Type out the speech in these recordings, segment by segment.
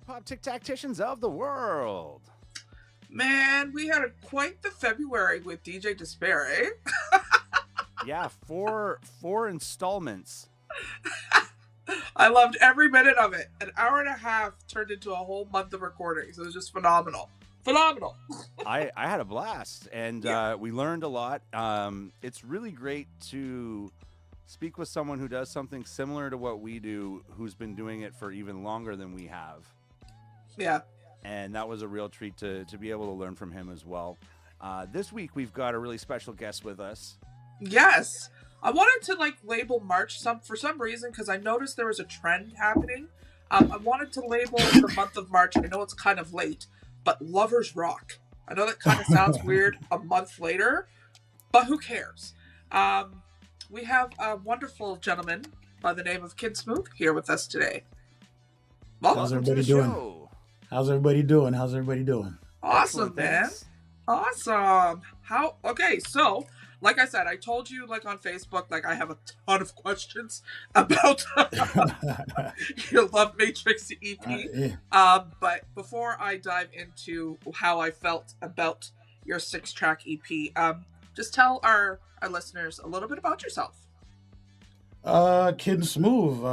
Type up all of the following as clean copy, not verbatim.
Hiphoptictacticians of the world. Man, we had quite the February with DJ Despair, eh? Yeah, four installments. I loved every minute of it. An hour and a half turned into a whole month of recordings. It was just phenomenal. Phenomenal. I had a blast, and we learned a lot. It's really great to speak with someone who does something similar to what we do, who's been doing it for even longer than we have. Yeah. And that was a real treat to be able to learn from him as well. This week, we've got a really special guest with us. Yes. I wanted to label March for some reason because I noticed there was a trend happening. I wanted to label the month of March. I know it's kind of late, but Lovers Rock. I know that kind of sounds weird a month later, but who cares? We have a wonderful gentleman by the name of Kinsmuv here with us today. Welcome. How's everybody doing? How's everybody doing? Awesome, man. Awesome. So like I said, I told you on Facebook, I have a ton of questions about your Love Matrix EP. But before I dive into how I felt about your 6-track EP, just tell our listeners a little bit about yourself. Kinsmuv.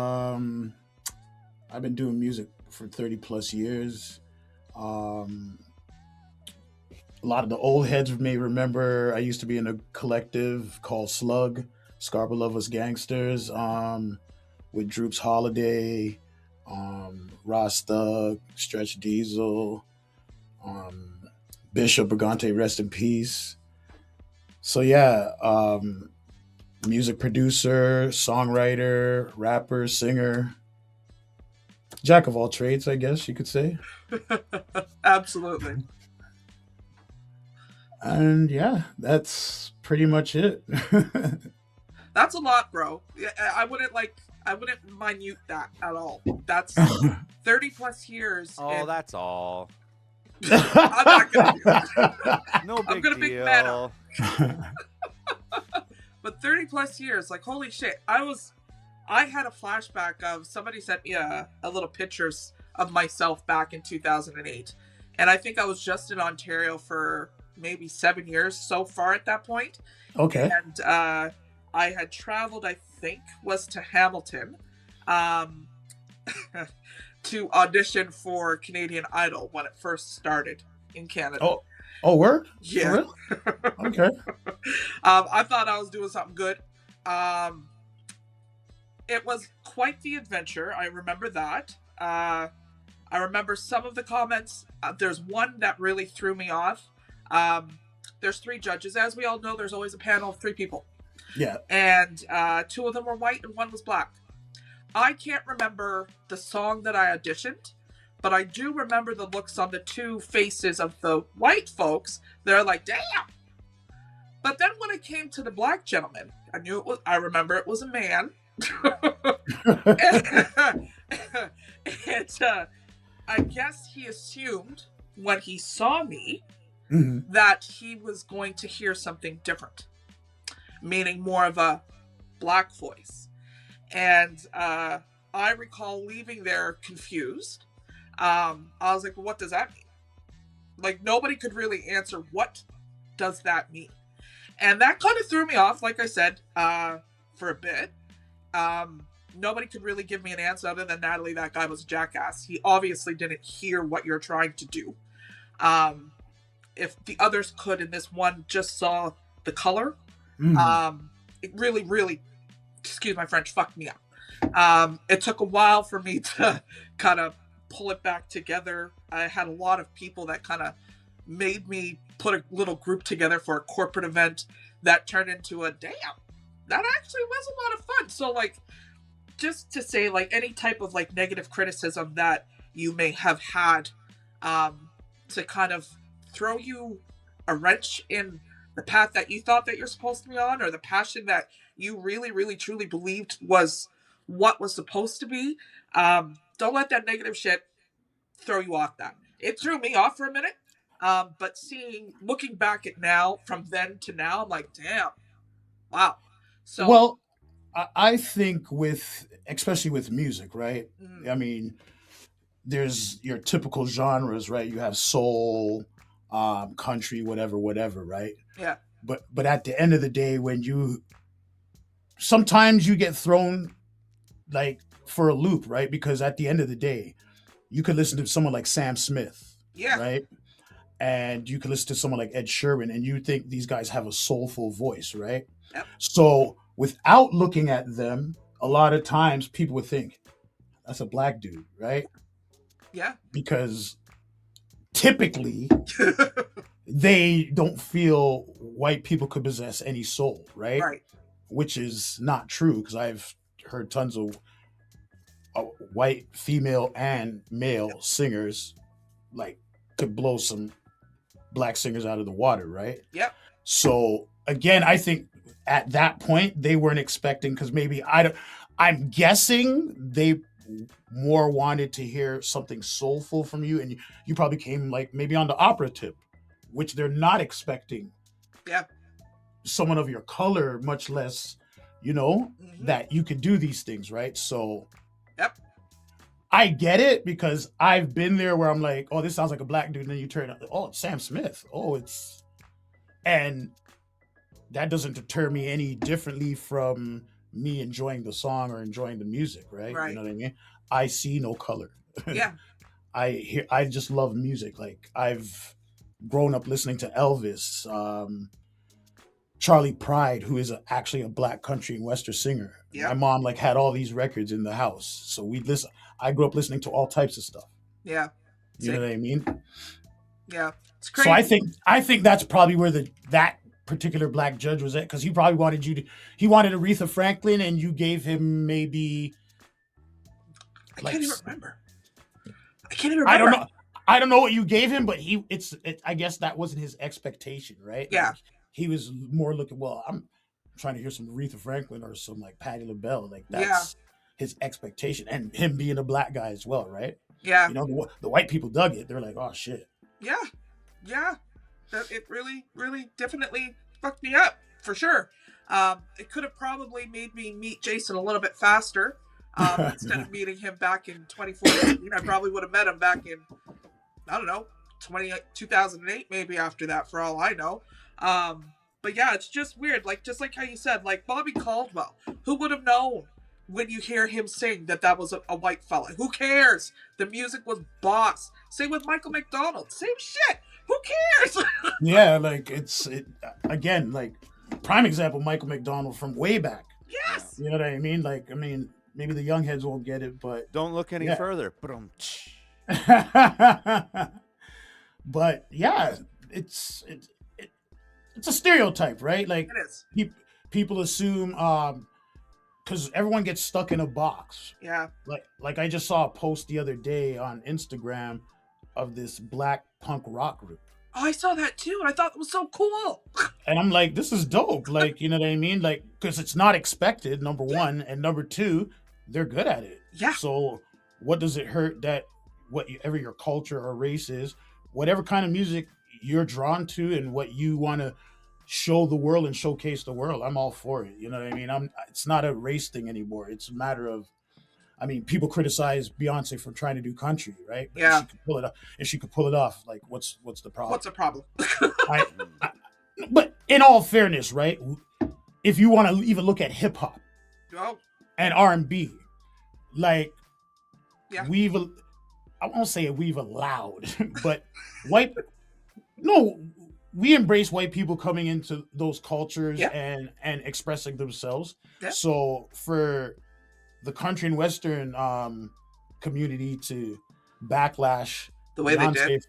I've been doing music for 30 plus years. A lot of the old heads may remember I used to be in a collective called Slug, Scarborough Lovers Gangsters, with Droops Holiday, Rasta, Stretch Diesel, Bishop Brigante, rest in peace. So yeah, music producer, songwriter, rapper, singer, jack of all trades, I guess you could say. Absolutely. And yeah, that's pretty much it. That's a lot, bro. I wouldn't minute that at all. That's 30 plus years. Oh, that's all. I'm not gonna do that. No big deal. I'm gonna pick that up. But 30 plus years, holy shit. I had a flashback of somebody sent me a little pictures of myself back in 2008. And I think I was just in Ontario for maybe 7 years so far at that point. Okay. And I had traveled, I think, was to Hamilton to audition for Canadian Idol when it first started in Canada. Oh, word? Yeah. Really? Okay. I thought I was doing something good. It was quite the adventure. I remember that. I remember some of the comments. There's one that really threw me off. There's 3 judges. As we all know, there's always a panel of 3 people. Yeah. And 2 of them were white and 1 was black. I can't remember the song that I auditioned, but I do remember the looks on the 2 faces of the white folks. They're like, damn. But then when it came to the black gentleman, I remember it was a man. and I guess he assumed when he saw me that he was going to hear something different, meaning more of a black voice. And I recall leaving there confused. I was like, well, what does that mean? Nobody could really answer, what does that mean? And that kind of threw me off, like I said, for a bit. Nobody could really give me an answer other than Natalie. That guy was a jackass. He obviously didn't hear what you're trying to do. If the others could, and this one just saw the color, it really, really, excuse my French, fucked me up. It took a while for me to kind of pull it back together. I had a lot of people that kind of made me put a little group together for a corporate event that turned into a damn. That actually was a lot of fun. So, just to say, any type of, negative criticism that you may have had to kind of throw you a wrench in the path that you thought that you're supposed to be on, or the passion that you really, really, truly believed was what was supposed to be, don't let that negative shit throw you off that. It threw me off for a minute, but looking back at now, from then to now, I'm like, damn, wow. So, well, I think especially with music, right? I mean, there's your typical genres, right? You have soul, country, whatever, right? Yeah. But at the end of the day, when you sometimes you get thrown like for a loop, right? Because at the end of the day, you could listen to someone like Sam Smith, Yeah. right? And you could listen to someone like Ed Sheeran, and you think these guys have a soulful voice, right? Yep. So without looking at them, a lot of times people would think that's a black dude, right? Yeah. Because typically they don't feel white people could possess any soul, right? Right. Which is not true because I've heard tons of white female and male singers like could blow some black singers out of the water, right? Yep. So again, I think at that point they weren't expecting because maybe I'm guessing they more wanted to hear something soulful from you, and you probably came like maybe on the opera tip, which they're not expecting. Yeah. Someone of your color, much less, that you could do these things, right? So, yep. I get it because I've been there where I'm like, oh, this sounds like a black dude, and then you turn out, oh, it's Sam Smith. And that doesn't deter me any differently from me enjoying the song or enjoying the music, right? Right. You know what I mean? I see no color. Yeah. I just love music. Like I've grown up listening to Elvis, Charlie Pride, who is actually a black country and western singer. Yeah. My mom like had all these records in the house, so we'd listen. I grew up listening to all types of stuff. Yeah. You know what I mean? Yeah. It's crazy. So I think that's probably where that particular black judge was at, because he probably wanted Aretha Franklin, and you gave him maybe. I can't even remember. I don't know what you gave him, but I guess that wasn't his expectation, right? Yeah. Like, he was more looking, well, I'm trying to hear some Aretha Franklin or some like Patti LaBelle. Like that's his expectation, and him being a black guy as well, right? Yeah. The white people dug it. They're like, oh shit. Yeah. Yeah. It really, really definitely fucked me up for sure. It could have probably made me meet Jason a little bit faster. Instead of meeting him back in 2014, I probably would have met him back in, I don't know, 2008, maybe after that, for all I know. But yeah, it's just weird. Like, just like how you said, like Bobby Caldwell, who would have known when you hear him sing that was a white fella? Who cares? The music was boss. Same with Michael McDonald. Same shit. Who cares? Yeah, like again, like prime example, Michael McDonald from way back. Yes. You know what I mean? Like, maybe the young heads won't get it, but don't look any further. But yeah, it's a stereotype, right? Like it is. People assume because everyone gets stuck in a box. Yeah. Like I just saw a post the other day on Instagram of this black punk rock group. Oh, I saw that too, and I thought it was so cool. And I'm like, this is dope. Like, you know what I mean? Like, because it's not expected, number one, and number two, they're good at it. Yeah. So what does it hurt that whatever your culture or race is, whatever kind of music you're drawn to and what you want to show the world and showcase the world, I'm all for it. You know what I mean? It's not a race thing anymore. It's a matter of, people criticize Beyonce for trying to do country, right? But yeah. If she could pull it off, like what's the problem? What's the problem? But in all fairness, right? If you want to even look at hip hop and R&B, like I won't say we've allowed, but we embrace white people coming into those cultures and expressing themselves. Yeah. So for the country and western community to backlash the way Beyonce they did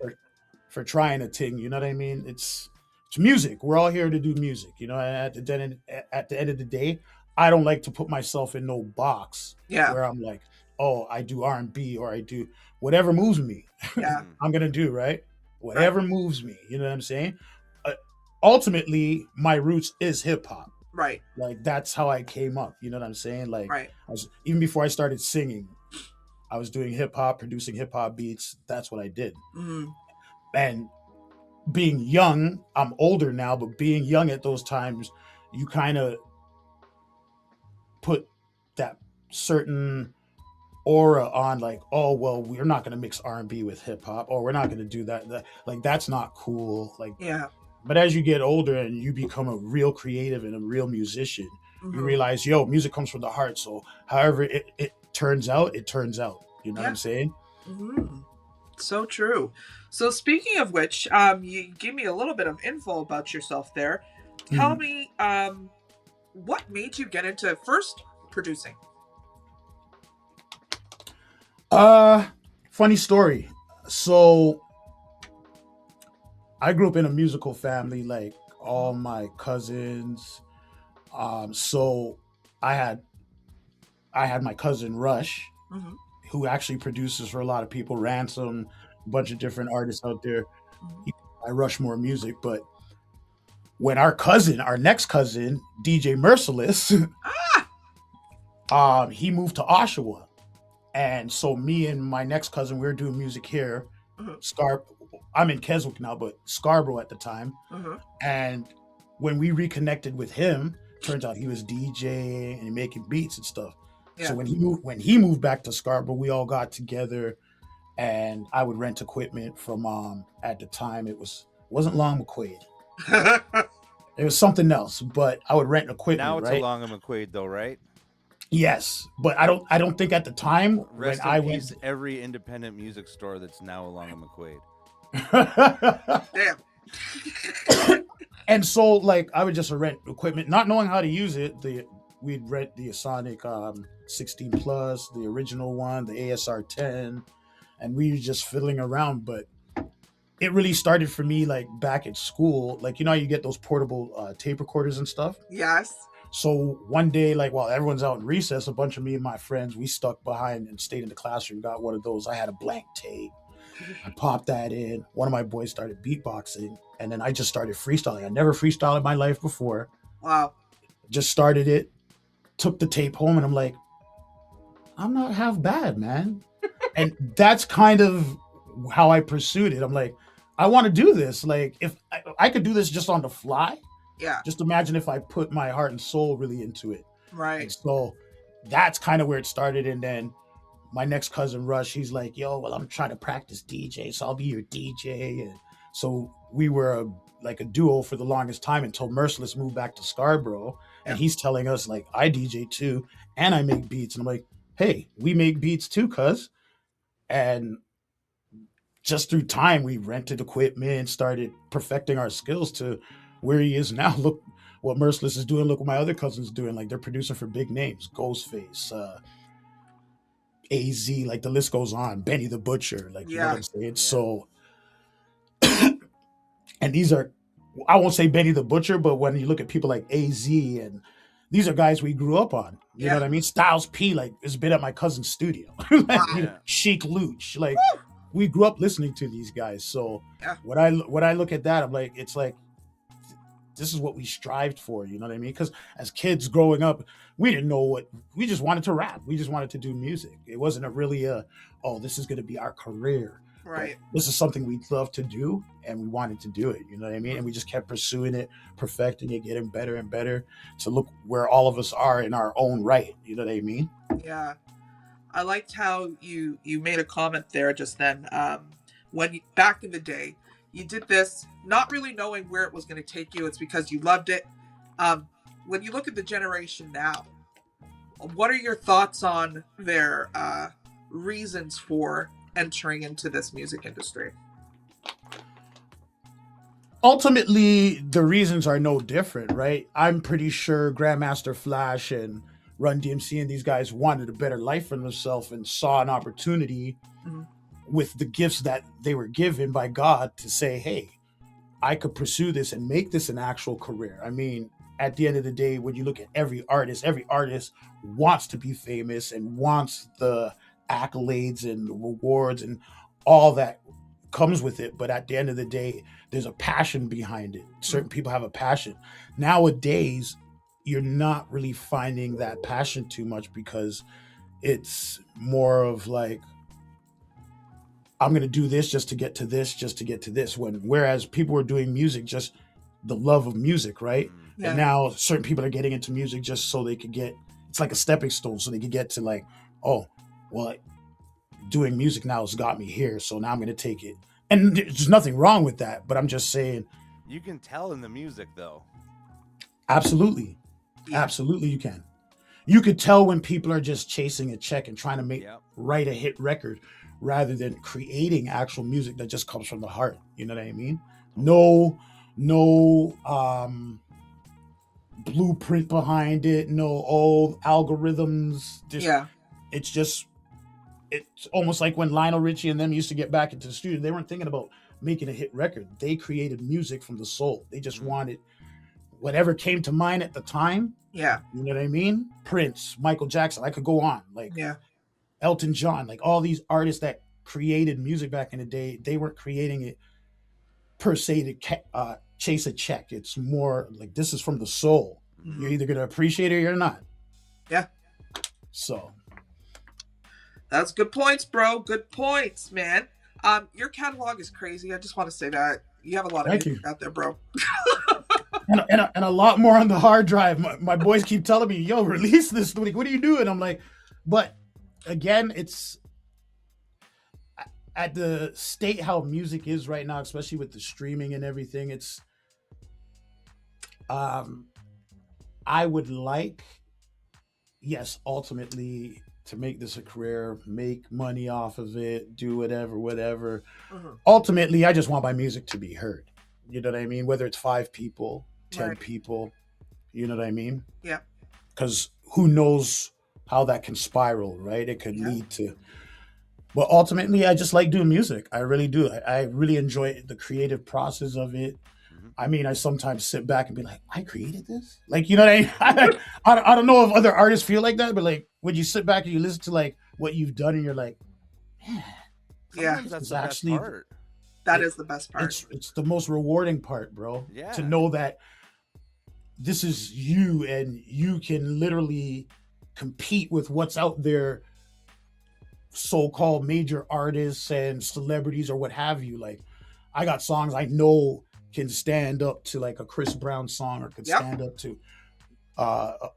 for trying a thing, you know what I mean? It's music. We're all here to do music, you know. At the end of the day, I don't like to put myself in no box where I'm like, oh, I do R&B or I do whatever moves me. Yeah. I'm gonna do right. Whatever moves me. You know what I'm saying? Ultimately, my roots is hip hop. Right. Like that's how I came up. You know what I'm saying? Like even before I started singing, I was doing hip hop, producing hip hop beats. That's what I did. Mm-hmm. And being young, I'm older now, but being young at those times, you kind of put that certain aura on like, oh well, we're not going to mix R&B with hip hop, or we're not going to do that. Like that's not cool. Like, Yeah. but as you get older and you become a real creative and a real musician, you Hmm. realize, yo, music comes from the heart. So however it turns out, it turns out. You know what Yeah. I'm saying? Hmm. So true. So speaking of which, you gave me a little bit of info about yourself there. Tell Mhm. me, what made you get into first producing? Uh, Funny story. So I grew up in a musical family, like all my cousins. So I had I had my cousin Rush, Mm-hmm. who actually produces for a lot of people, Ransom, a bunch of different artists out there. Hmm. He, I Rush more music, but when our next cousin, DJ Merciless, Ah. he moved to Oshawa, and so me and my next cousin, we were doing music here. Hmm. Scar, I'm in Keswick now, but Scarborough at the time. Hmm. And when we reconnected with him, turns out he was DJ and making beats and stuff. So Yeah. when he moved back to Scarborough, we all got together, and I would rent equipment from at the time it wasn't Long McQuaid. It was something else, but I would rent Now equipment, it's a right? Long and McQuaid, though, right? Yes, but I don't think at the time when Rest in I went. peace, every independent music store that's now a Long and McQuaid. Damn. And so like I would just rent equipment, not knowing how to use it. We'd rent the Sonic 16 Plus, the original one, the ASR 10, and we were just fiddling around. But it really started for me like back at school. Like, you know how you get those portable tape recorders and stuff. Yes. So one day, like while everyone's out in recess, a bunch of me and my friends, we stuck behind and stayed in the classroom, got one of those. I had a blank tape. I popped that in. One of my boys started beatboxing, and then I just started freestyling. I never freestyled in my life before. Wow. Just started it, took the tape home, and I'm like, I'm not half bad, man. And that's kind of how I pursued it. I'm like, I want to do this. Like, if I could do this just on the fly, Yeah. just imagine if I put my heart and soul really into it. And Right. so that's kind of where it started. And then my next cousin Rush, he's like, yo, well, I'm trying to practice DJ, so I'll be your DJ. And so we were like a duo for the longest time until Merciless moved back to Scarborough. And Yeah. he's telling us, like, I DJ too, and I make beats. And I'm like, hey, we make beats too, cuz. And just through time, we rented equipment, started perfecting our skills to where he is now. Look what Merciless is doing. Look what my other cousins doing. Like they're producing for big names, Ghostface, AZ, like the list goes on. Benny the Butcher, like you know what Yeah. I'm saying. Yeah. So, and these are, I won't say Benny the Butcher, but when you look at people like AZ and these are guys we grew up on. You know Yeah. what I mean? Styles P, like, has been at my cousin's studio. Like, Wow. Yeah. Chic Luch, like, we grew up listening to these guys. So Yeah. when I look at that, I'm like, it's like this is what we strived for. You know what I mean? Because as kids growing up, we didn't know what we just wanted to rap. We just wanted to do music. It wasn't a really oh, this is going to be our career. But Right. this is something we love to do, and we wanted to do it. You know what I mean? And we just kept pursuing it, perfecting it, getting better and better to look where all of us are in our own right. You know what I mean? Yeah. I liked how you made a comment there just then. When back in the day, you did this not really knowing where it was going to take you. It's because you loved it. When you look at the generation now, what are your thoughts on their reasons for entering into this music industry? Ultimately, the reasons are no different, right? I'm pretty sure Grandmaster Flash and Run DMC and these guys wanted a better life for themselves and saw an opportunity Mhm. with the gifts that they were given by God to say, hey, I could pursue this and make this an actual career. I mean, at the end of the day, when you look at every artist wants to be famous and wants the accolades and the rewards and all that comes with it. But at the end of the day, there's a passion behind it. Certain people have a passion. Nowadays, you're not really finding that passion too much because it's more of like, I'm going to do this just to get to this, just to get to this. Whereas people were doing music just the love of music, right? Yeah. And now certain people are getting into music just so they could get, it's like a stepping stone, so they could get to like, oh, well, doing music now has got me here, so now I'm going to take it. And there's nothing wrong with that, but I'm just saying, You can tell in the music though. absolutely, Yeah. absolutely, you can. You could tell when people are just chasing a check and trying to Yep. write a hit record rather than creating actual music that just comes from the heart. You know what I mean? No blueprint behind it, no old algorithms. Yeah. It's almost like when Lionel Richie and them used to get back into the studio, they weren't thinking about making a hit record. They created music from the soul. They just wanted whatever came to mind at the time. Yeah. You know what I mean? Prince, Michael Jackson, I could go on. Like Yeah. Elton John, like all these artists that created music back in the day, they weren't creating it per se to chase a check. It's more like this is from the soul. Mhm. You're either going to appreciate it or you're not. Yeah. So That's good points, bro. Good points, man. Your catalog is crazy. I just want to say that. You have a lot of Thank music you. out there, bro. and a lot more on the hard drive. My boys keep telling me, yo, release this. Like, what are you doing? I'm like, but again, it's at the state how music is right now, especially with the streaming and everything. It's I would like, yes, ultimately to make this a career, make money off of it, do whatever. Mhm. Ultimately, I just want my music to be heard. You know what I mean? Whether it's 5 people, 10 Right. people, you know what I mean? Yeah. Because who knows how that can spiral, right? It could Yeah. lead to. But ultimately, I just like doing music. I really do. I really enjoy the creative process of it. Mhm. I mean, I sometimes sit back and be like, I created this? Like, you know what I mean? I don't know if other artists feel like that, but like when you sit back and you listen to like what you've done and you're like, man, Yeah. Sometimes that's It's the best actually- part. That It- is the best part. it's the most rewarding part, bro. Yeah. To know that this is you and you can literally compete with what's out there, so-called major artists and celebrities or what have you. Like I got songs I know can stand up to like a Chris Brown song or could Yep. stand up to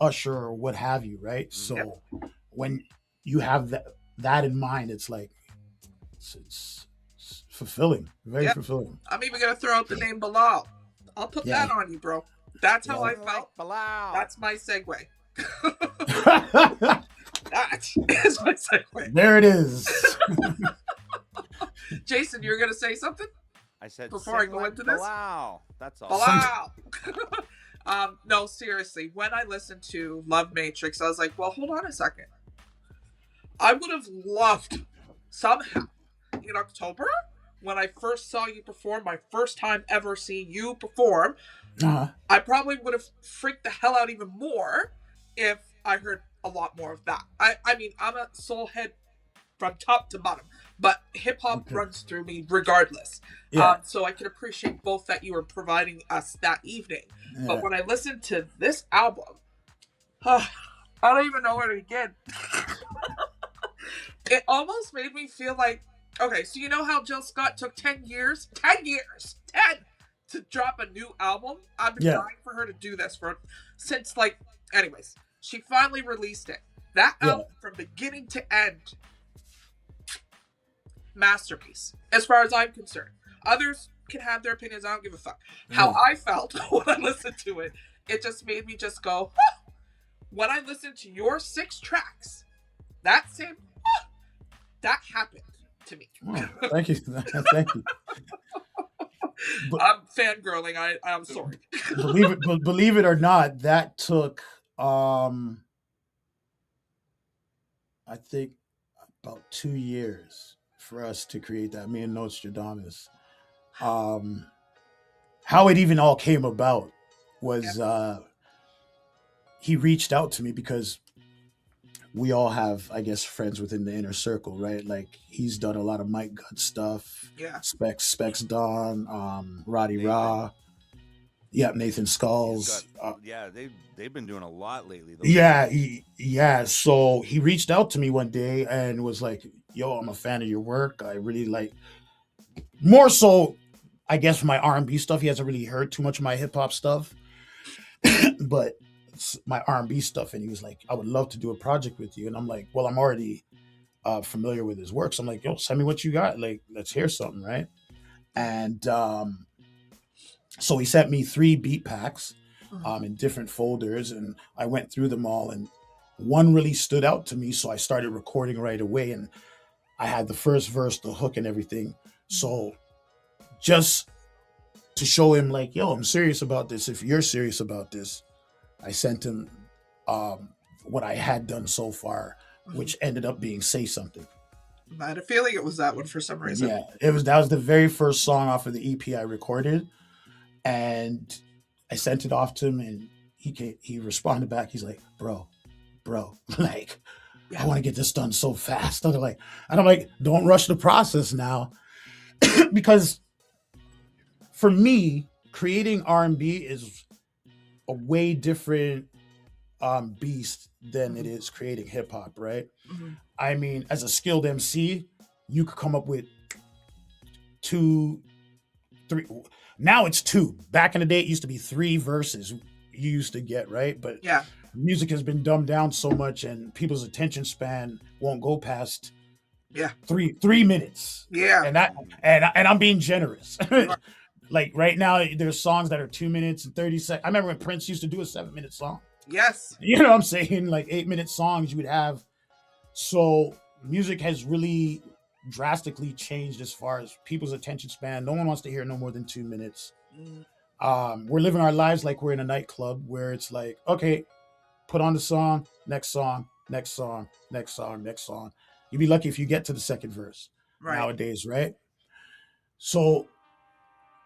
Usher or what have you, right? So Yep. when you have that in mind, it's like it's fulfilling, very Yep. fulfilling. I'm even gonna throw out the name Bilal. I'll put Yeah. that on you, bro. That's how Yeah. I felt. Bilal. That's my segue. That is my segue. There it is. Jason, you're gonna say something? I said Before I sing go like into this? Bilal. That's all. Bilal. No, seriously. When I listened to Love Matrix, I was like, well, hold on a second. I would have loved somehow in October when I first saw you perform, my first time ever seeing you perform. Uh-huh. I probably would have freaked the hell out even more if I heard a lot more of that. I mean, I'm a soul head from top to bottom, but hip hop Okay. runs through me regardless. Yeah. So I can appreciate both that you were providing us that evening. Yeah. But when I listened to this album, I don't even know where to begin. It almost made me feel like, okay, so you know how Jill Scott took 10 years to drop a new album? I've been Yeah. dying for her to do this since anyways, she finally released it. That Yeah. album from beginning to end, masterpiece, as far as I'm concerned. Others can have their opinions. I don't give a fuck. How I felt when I listened to it, it just made me just go, huh. When I listened to your 6 tracks, that happened to me. Oh, thank you. Thank you. But I'm fangirling. I'm sorry. believe it or not, that took I think about 2 years for us to create that. Me and Nostradamus. How it even all came about was he reached out to me because we all have, I guess, friends within the inner circle, right? Like he's done a lot of Mike Gut stuff. Yeah. Specs Don, Roddy Nathan. Raw. Yeah, Nathan He's Skulls. got- yeah, they've been doing a lot lately. Those Yeah. So he reached out to me one day and was like, "Yo, I'm a fan of your work. I really like." More so, I guess, my R&B stuff. He hasn't really heard too much of my hip hop stuff, but it's my R&B stuff. And he was like, "I would love to do a project with you." And I'm like, "Well, I'm already familiar with his work. So I'm like, yo, send me what you got. Like, let's hear something, right? And so he sent me 3 beat packs in different folders, and I went through them all, and one really stood out to me. So I started recording right away, and I had the first verse, the hook, and everything. So just to show him, like, yo, I'm serious about this. If you're serious about this, I sent him what I had done so far, which ended up being Say Something. I had a feeling it was that one for some reason. Yeah, that was the very first song off of the EP I recorded, and I sent it off to him, and he responded back. He's like, bro, like, I want to get this done so fast. And I'm like, don't rush the process now, because for me, creating R&B is a way different beast than it is creating hip hop, right? I mean, as a skilled MC, you could come up with 2, 3. Now it's 2. Back in the day, it used to be 3 verses you used to get, right? But music has been dumbed down so much, and people's attention span won't go past 3 minutes. Yeah, and I'm being generous. Like right now, there's songs that are 2 minutes and 30 seconds. I remember when Prince used to do a 7-minute song. Yes. You know what I'm saying? Like 8-minute songs you would have. So music has really drastically changed as far as people's attention span. No one wants to hear no more than 2 minutes. We're living our lives like we're in a nightclub where it's like, okay, put on the song, next song, next song, next song, next song. You'd be lucky if you get to the second verse nowadays, right? So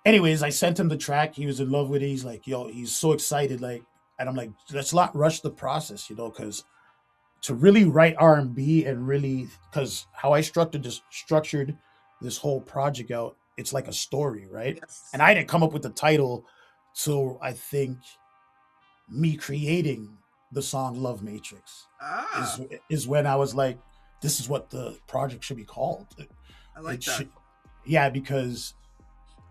anyways, I sent him the track. He was in love with it. He's like, yo, he's so excited. Like, and I'm like, let's not rush the process, because to really write R&B and really, because how I structured this whole project out, it's like a story, right? Yes. And I didn't come up with the title. So I think me creating the song Love Matrix is when I was like, this is what the project should be called. I like that. Yeah, because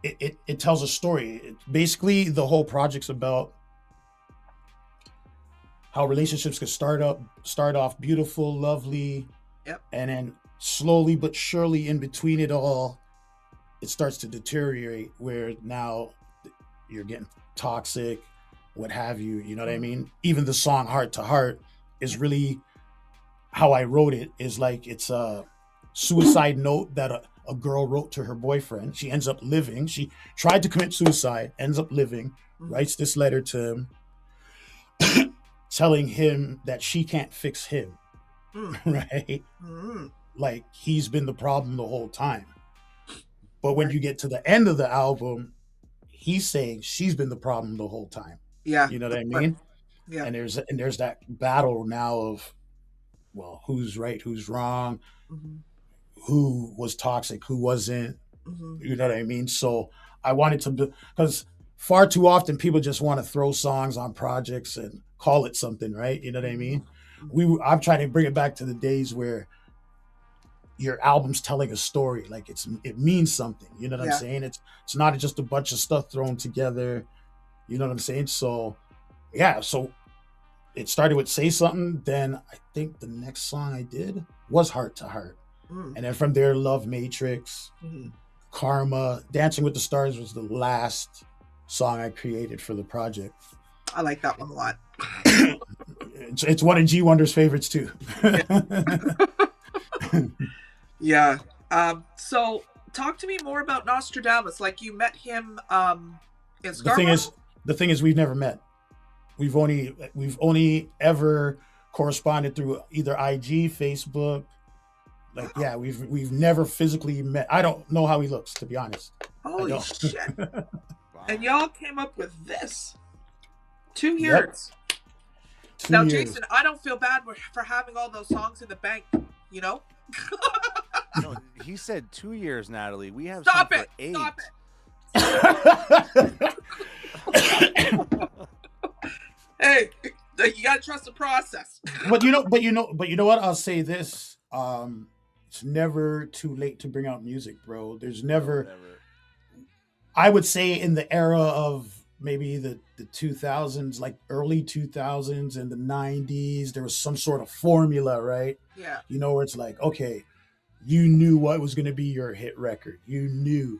it tells a story. Basically, the whole project's about how relationships could start off beautiful, lovely, and then slowly but surely in between it all, it starts to deteriorate, where now you're getting toxic, what have you. You know what I mean? Even the song Heart to Heart is really how I wrote it. Is like, it's a suicide note that a girl wrote to her boyfriend. She ends up living. She tried to commit suicide, ends up living, writes this letter to him, telling him that she can't fix him, right? Like, he's been the problem the whole time. But when you get to the end of the album, he's saying she's been the problem the whole time. Yeah. You know what I mean? Yeah. And there's that battle now of, well, who's right, who's wrong, who was toxic, who wasn't. You know what I mean? So I wanted to, because far too often people just want to throw songs on projects and call it something, right? You know what I mean? I'm trying to bring it back to the days where your album's telling a story, like it means something. You know what I'm saying? It's not just a bunch of stuff thrown together. You know what I'm saying? So so it started with Say Something. Then I think the next song I did was Heart to Heart. And then from there, Love Matrix, Karma, Dancing with the Stars was the last song I created for the project. I like that one a lot. It's one of G Wonder's favorites too. Yeah. So talk to me more about Nostradamus. Like, you met him in Scarborough? The thing is we've never met. We've only ever corresponded through either IG, Facebook. Like, we've never physically met. I don't know how he looks, to be honest. Holy shit. And y'all came up with this. 2 years. Yep. 2 Now, years. Jason, I don't feel bad for having all those songs in the bank, you know? No, he said 2 years, Natalie. We have Stop some it! for 8. Stop it! Hey, you gotta trust the process. But you know what? I'll say this. It's never too late to bring out music, bro. There's never. I would say in the era of maybe the 2000s, like early 2000s and the 90s, there was some sort of formula, right? Yeah. Where it's like, okay, you knew what was going to be your hit record. You knew,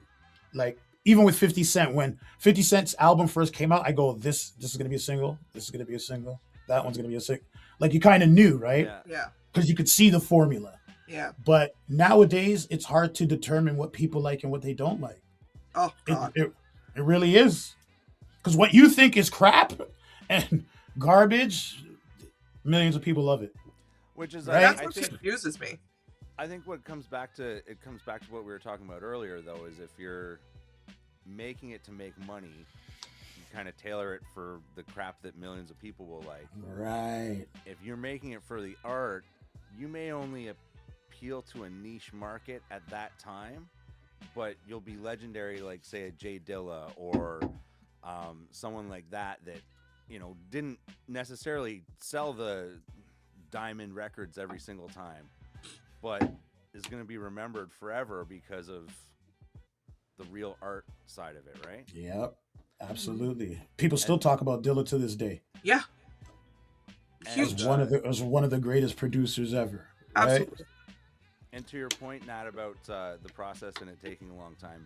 like, even with 50 Cent, when 50 Cent's album first came out, I go, this is going to be a single. This is going to be a single. That one's going to be a single. Like, you kind of knew, right? Yeah. Yeah. Because you could see the formula. Yeah. But nowadays, it's hard to determine what people like and what they don't like. Oh God. It really is. Because what you think is crap and garbage, millions of people love it. Which is, Right? That's I what think, confuses me. I think what comes back to what we were talking about earlier, though, is if you're making it to make money, you kind of tailor it for the crap that millions of people will like. Right. If you're making it for the art, you may only appeal to a niche market at that time, but you'll be legendary, like, say, a Jay Dilla or someone like that didn't necessarily sell the diamond records every single time, but is going to be remembered forever because of the real art side of it, right? Yep. Absolutely. People still talk about Dilla to this day. Yeah. And, Huge. As one of the greatest producers ever. Right? Absolutely. And to your point, Nat, about the process and it taking a long time,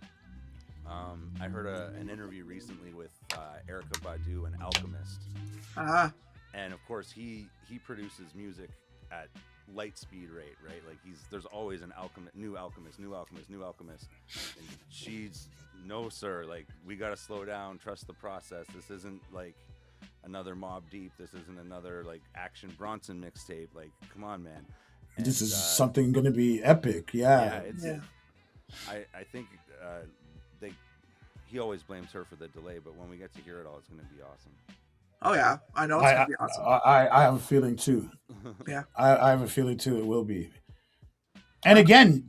I heard an interview recently with Erykah Badu, an alchemist, and of course he produces music at light speed rate, right? Like there's always an new alchemist, and she's, no sir, like, we gotta slow down, trust the process. This isn't like another Mobb Deep. This isn't another like Action Bronson mixtape. Like, come on, man. And, this is something going to be epic. Yeah. I think he always blames her for the delay, but when we get to hear it all, it's going to be awesome. Oh yeah, I know it's gonna be awesome. I have a feeling too. Yeah. I have a feeling too. It will be. And again,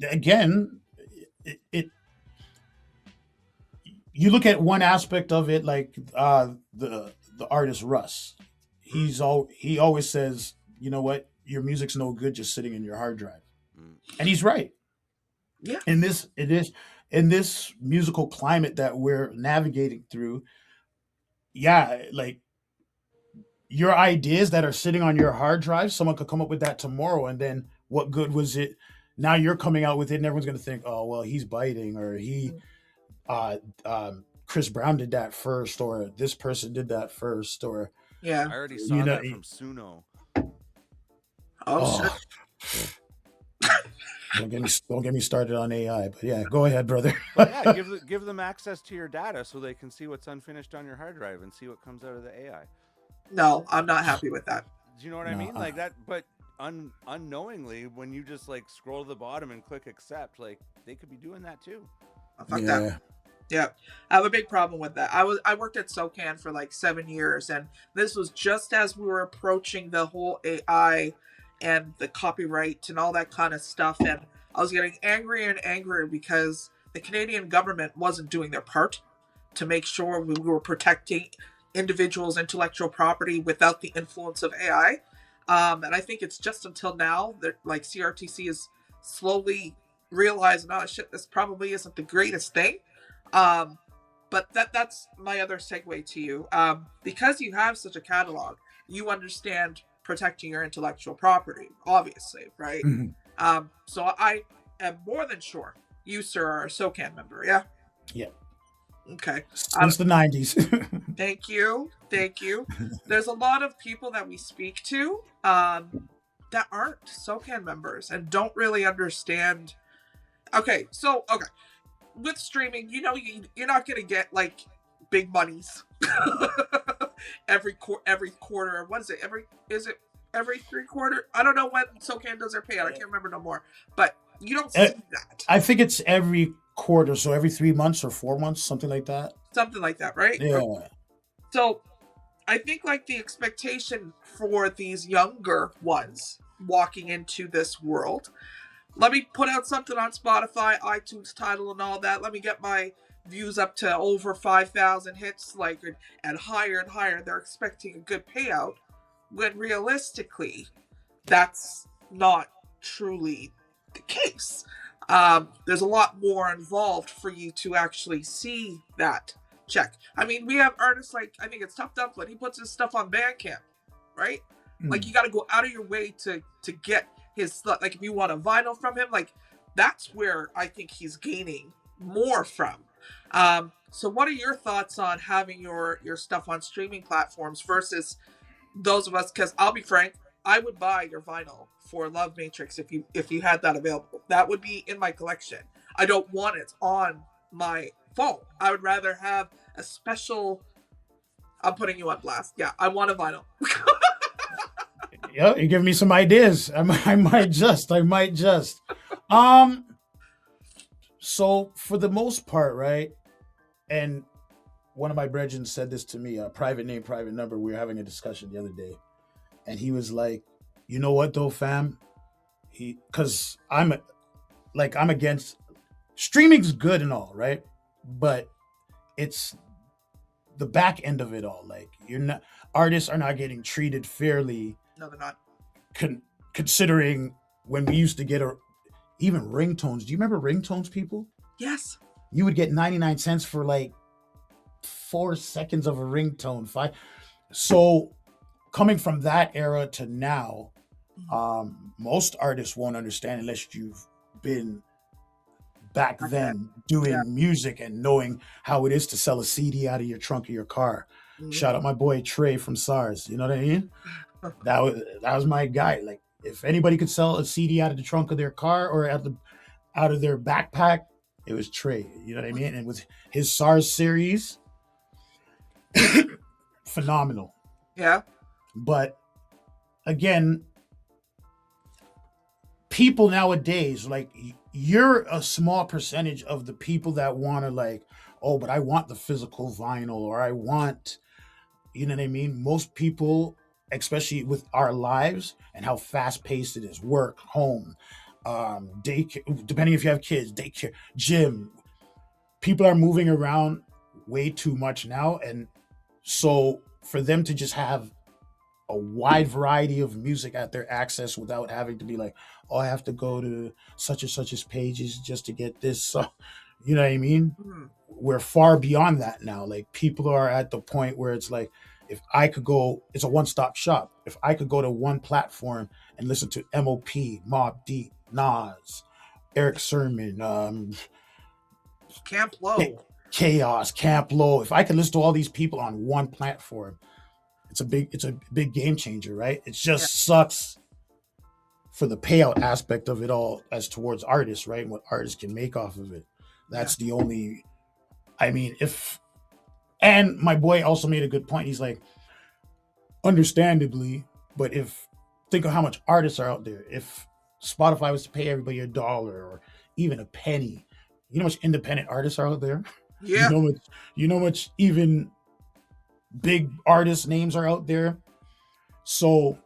it you look at one aspect of it, like the artist Russ. He always says, you know what, your music's no good just sitting in your hard drive, and he's right. Yeah. In this musical climate that we're navigating through, yeah, like, your ideas that are sitting on your hard drive, someone could come up with that tomorrow, and then what good was it? Now you're coming out with it, and everyone's going to think, oh, well, he's biting, or Chris Brown did that first, or this person did that first, or Yeah. I already saw that from Suno. Oh shit. Don't get me started on AI, but yeah, go ahead, brother. But yeah, give them access to your data so they can see what's unfinished on your hard drive and see what comes out of the AI. No, I'm not happy with that. Do you know what I mean? Like that, but unknowingly, when you just like scroll to the bottom and click accept, like, they could be doing that too. Fuck that. Yeah, I have a big problem with that. I worked at SoCan for like 7 years, and this was just as we were approaching the whole AI and the copyright and all that kind of stuff, and I was getting angrier and angrier because the Canadian government wasn't doing their part to make sure we were protecting individuals' intellectual property without the influence of AI. And I think it's just until now that like CRTC is slowly realizing, oh shit, this probably isn't the greatest thing. But that's my other segue to you. Because you have such a catalog, you understand protecting your intellectual property, obviously, right? Mm-hmm. So I am more than sure you, sir, are a SoCan member, yeah? Yeah. Okay. Since the 90s. Thank you. There's a lot of people that we speak to that aren't SoCan members and don't really understand. Okay. With streaming, you're not going to get like big monies every quarter. What is it? Every 3 quarter? I don't know when SoCan does their payout. I can't remember no more. But you don't see that. I think it's every quarter, so every 3 months or 4 months, something like that. Something like that, right? Yeah. So I think like the expectation for these younger ones walking into this world, let me put out something on Spotify, iTunes, Tidal, and all that. Let me get my views up to over 5,000 hits, like, and higher and higher. They're expecting a good payout, when realistically, that's not truly the case. There's a lot more involved for you to actually see that check. I mean, we have artists like, I think it's Tough Dumpling. He puts his stuff on Bandcamp, right? Like, you got to go out of your way to get his stuff. Like, if you want a vinyl from him, like, that's where I think he's gaining more from. So what are your thoughts on having your stuff on streaming platforms versus those of us? Because I'll be frank, I would buy your vinyl for Love Matrix if you had that available. That would be in my collection. I don't want it on my phone. I would rather have a special. I'm putting you on blast. Yeah, I want a vinyl. Yeah, you give me some ideas. I might just. So for the most part, right? And one of my brethren said this to me, private name, private number. We were having a discussion the other day, and he was like, "You know what, though, fam? Because I'm against streaming's good and all, right? But it's the back end of it all. Like, artists are not getting treated fairly. No, they're not. Considering when we used to get even ringtones. Do you remember ringtones, people? Yes. You would get 99 cents for like 4 seconds of a ringtone. So coming from that era to now, most artists won't understand unless you've been back then doing music and knowing how it is to sell a CD out of your trunk of your car. Shout out my boy Trey from SARS. You know what I mean? That was my guy. Like, if anybody could sell a CD out of the trunk of their car or out of their backpack, it was Trey. You know what I mean? And with his SARS series, phenomenal. Yeah. But again, people nowadays, like, you're a small percentage of the people that want to, like, oh, but I want the physical vinyl, or I want, you know what I mean? Most people, especially with our lives and how fast paced it is, work, home, daycare, depending if you have kids, daycare, gym, people are moving around way too much now. And so for them to just have a wide variety of music at their access without having to be like, oh, I have to go to such and such's pages just to get this. So, you know what I mean? We're far beyond that now. Like, people are at the point where it's like, if I could go, it's a one-stop shop. If I could go to one platform and listen to M.O.P., Mobb Deep, Nas, Eric Sermon, Camp Low, Chaos, Camp Low. If I could listen to all these people on one platform, it's a big game changer, right? It just sucks for the payout aspect of it all as towards artists, right? And what artists can make off of it. That's the only, I mean, and my boy also made a good point. He's like, understandably, but think of how much artists are out there. If Spotify was to pay everybody $1 or even a penny, you know how much independent artists are out there? Yeah. You know much even big artist names are out there. So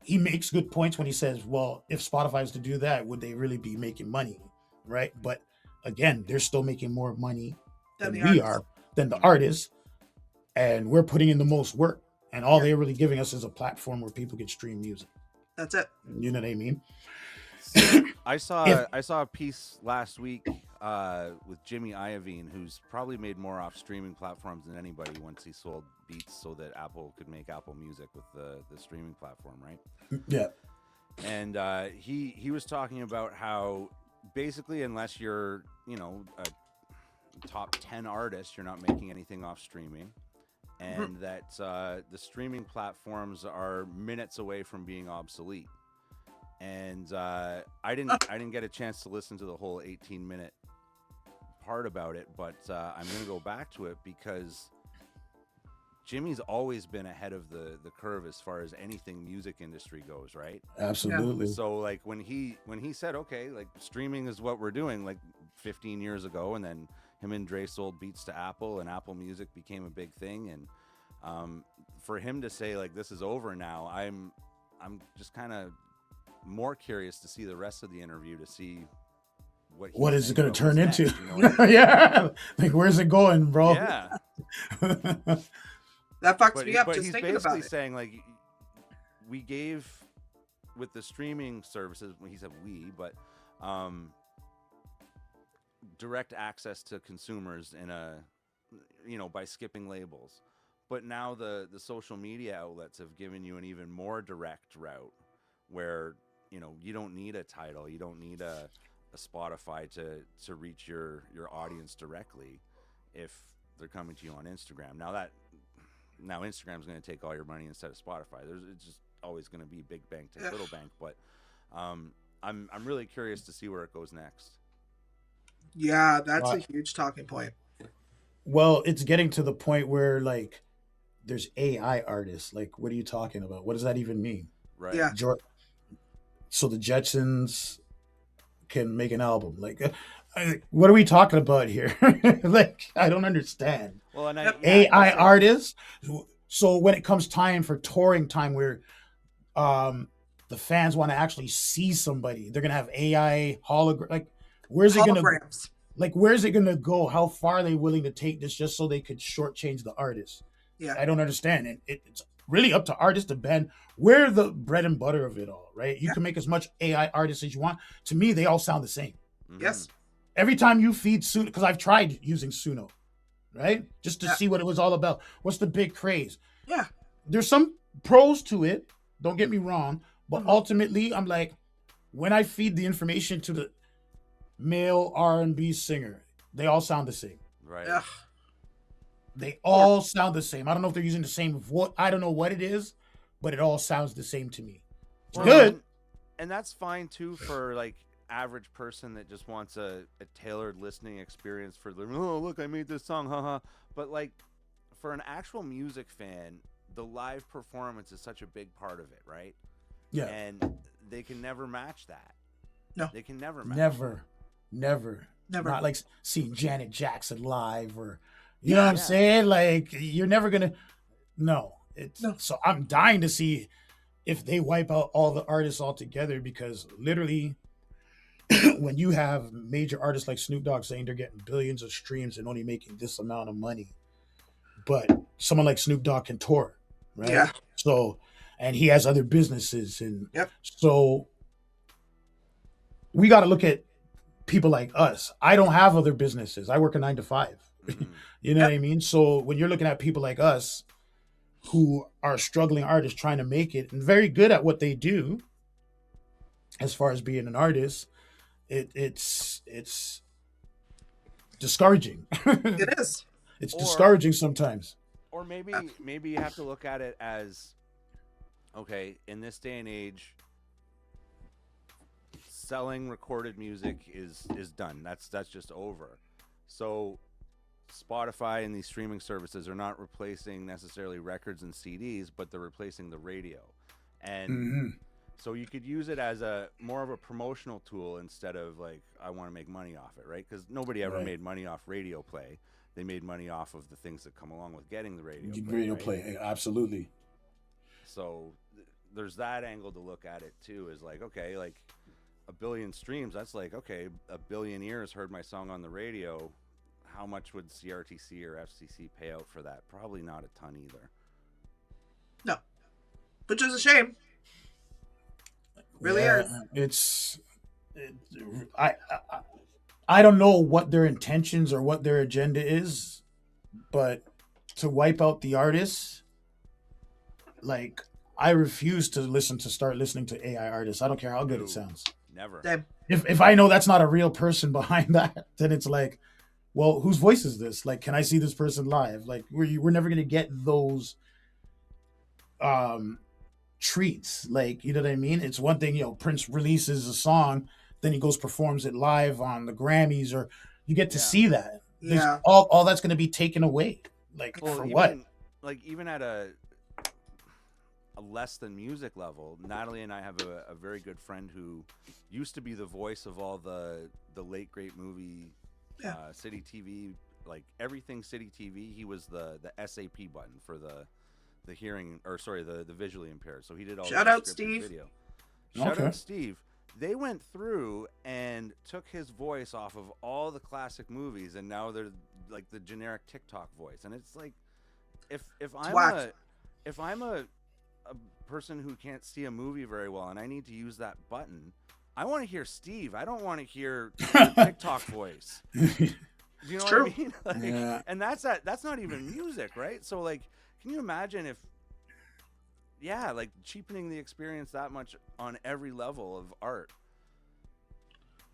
he makes good points when he says, well, if Spotify was to do that, would they really be making money? Right? But again, they're still making more money than we are, than the artists. And we're putting in the most work. And all they're really giving us is a platform where people can stream music. That's it. You know what I mean? I saw a piece last week with Jimmy Iovine, who's probably made more off streaming platforms than anybody once he sold beats so that Apple could make Apple Music with the streaming platform, right? Yeah. And he was talking about how basically, unless you're, a top 10 artist, you're not making anything off streaming. And that the streaming platforms are minutes away from being obsolete. And I didn't get a chance to listen to the whole 18-minute part about it, but I'm going to go back to it because Jimmy's always been ahead of the curve as far as anything music industry goes, right? Absolutely. So like when he said, okay, like streaming is what we're doing, like 15 years ago, and then him and Dre sold beats to Apple, and Apple Music became a big thing, and for him to say like this is over now, I'm just kind of more curious to see the rest of the interview to see what is it going to turn into. You know yeah, like where's it going, bro? Yeah. That fucks me up but just he's thinking basically about it. saying like we gave with the streaming services. He said but direct access to consumers by skipping labels. But now the social media outlets have given you an even more direct route where, you don't need a title, you don't need a Spotify to reach your audience directly if they're coming to you on Instagram. Now Instagram's going to take all your money instead of Spotify. It's just always going to be big bank take little bank, but I'm really curious to see where it goes next. Yeah, that's a huge talking point. Well, it's getting to the point where like there's AI artists. Like, what are you talking about? What does that even mean? Right. Yeah. So the Jetsons can make an album. Like, what are we talking about here? Like, I don't understand. Well, and AI artists. So when it comes time for touring time, where the fans want to actually see somebody, they're gonna have AI hologram. Like, where's it gonna? Like, where's it gonna go? How far are they willing to take this just so they could shortchange the artist? Yeah, I don't understand. And it's really up to artists to bend. We're the bread and butter of it all, right? You can make as much AI artists as you want. To me, they all sound the same. Yes. Every time you feed Suno, because I've tried using Suno, right? Just to see what it was all about. What's the big craze? Yeah. There's some pros to it. Don't get me wrong. But ultimately, I'm like, when I feed the information to the male R&B singer, they all sound the same. Right. Ugh. They all sound the same. I don't know if they're using the same voice. I don't know what it is, but it all sounds the same to me. It's good. And that's fine too for like average person that just wants a tailored listening experience for the, oh, look, I made this song, haha. But like for an actual music fan, the live performance is such a big part of it, right? Yeah. And they can never match that. No. They can never match Never. Not like seeing Janet Jackson live or, you know what I'm saying? Like, you're never going to, no. So I'm dying to see if they wipe out all the artists altogether, because literally when you have major artists like Snoop Dogg saying they're getting billions of streams and only making this amount of money, but someone like Snoop Dogg can tour, right? Yeah. So, and he has other businesses, and so we got to look at people like us. I don't have other businesses. I work a 9 to 5. You know what I mean? So when you're looking at people like us who are struggling artists trying to make it and very good at what they do, as far as being an artist, it's discouraging. It is. It's discouraging sometimes. Or maybe you have to look at it as, okay, in this day and age, selling recorded music is done. That's just over. So Spotify and these streaming services are not replacing necessarily records and CDs, but they're replacing the radio. And so you could use it as more of a promotional tool instead of like, I want to make money off it, right? Because nobody ever made money off radio play. They made money off of the things that come along with getting the radio play. Absolutely. So there's that angle to look at it too, is like, okay, like 1 billion streams, that's like, okay, 1 billion ears heard my song on the radio. How much would CRTC or FCC pay out for that? Probably not a ton either. No. Which is a shame. Really is. I don't know what their intentions or what their agenda is, but to wipe out the artists, like, I refuse to start listening to AI artists. I don't care how good it sounds. Never. If I know that's not a real person behind that, then it's like, well, whose voice is this? Like, can I see this person live? Like, we're never gonna get those treats. Like, you know what I mean? It's one thing, Prince releases a song, then he goes performs it live on the Grammys, or you get to see that. Yeah. All that's gonna be taken away. Like, for what? Like, even at a less than music level, Natalie and I have a very good friend who used to be the voice of all the late great movie City TV, like everything City TV. He was the SAP button for the hearing, or sorry, the visually impaired. So he did all Shout out Steve. Video. Shout out Steve. They went through and took his voice off of all the classic movies, and now they're like the generic TikTok voice. And it's like, if I'm a person who can't see a movie very well and I need to use that button, I want to hear Steve. I don't want to hear the TikTok voice. Do you know It's what I true. mean? Like, Yeah. and that's not even music, right? So like, can you imagine if, yeah, like cheapening the experience that much on every level of art?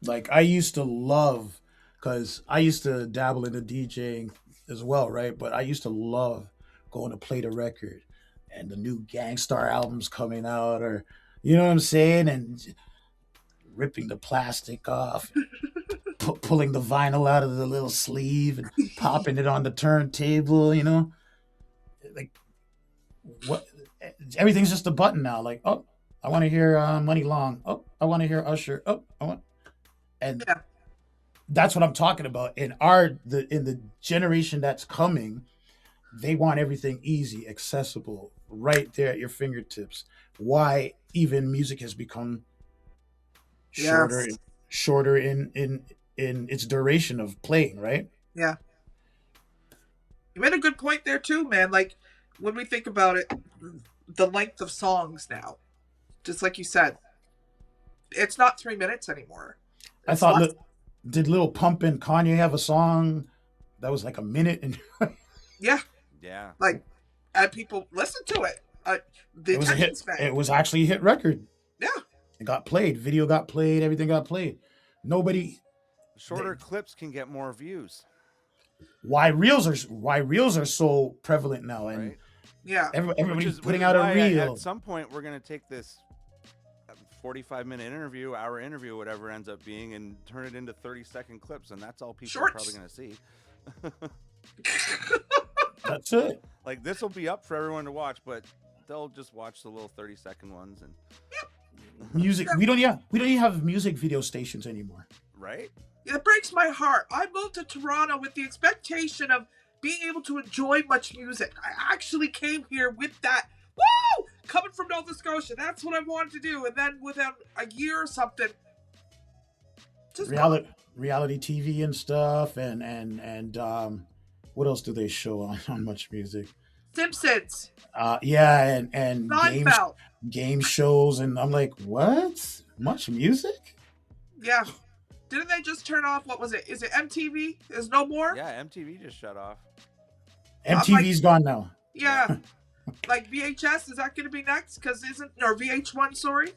Like I used to love, because I used to dabble in the DJing as well, right? But I used to love going to play the record and the new Gangstar albums coming out, or you know what I'm saying, and ripping the plastic off, pulling the vinyl out of the little sleeve and popping it on the turntable. You know, like what? Everything's just a button now. Like, oh, I want to hear Money Long. Oh, I want to hear Usher. Oh, I want, and Yeah. that's what I'm talking about. In the generation that's coming, they want everything easy, accessible, right there at your fingertips. Why even music has become shorter, Yes. shorter in its duration of playing, right? Yeah. You made a good point there too, man. Like when we think about it, the length of songs now, just like you said, it's not 3 minutes anymore. I It's thought, less. did Lil Pump and Kanye have a song that was like a minute, and Yeah. Yeah. Like, and people listen to it. The it was a attention hit? span. It was actually a hit record. Yeah. It got played. Video got played. Everything got played. Nobody. Shorter clips can get more views, Why reels are so prevalent now, and right? Yeah. everybody's Which putting is out a why reel. at some point we're gonna take this 45-minute interview, hour interview, whatever it ends up being, and turn it into 30-second clips, and that's all people are probably Shorts. gonna see. That's it. Like this will be up for everyone to watch, but they'll just watch the little 30-second ones, and Music. We don't even have music video stations anymore. right? It breaks my heart. I moved to Toronto with the expectation of being able to enjoy much music. I actually came here with that. Woo! Coming from Nova Scotia, that's what I wanted to do. And then within a year or something, just Reality TV and stuff, and what else do they show on Much Music? Simpsons, Yeah, and Seinfeld. game shows, and I'm like, what? Much Music? Yeah. Didn't they just turn off, what was it? Is it MTV? Is no more? Yeah, MTV just shut off. MTV's gone now. Yeah. Like VHS, is that going to be next? Because or VH1, sorry.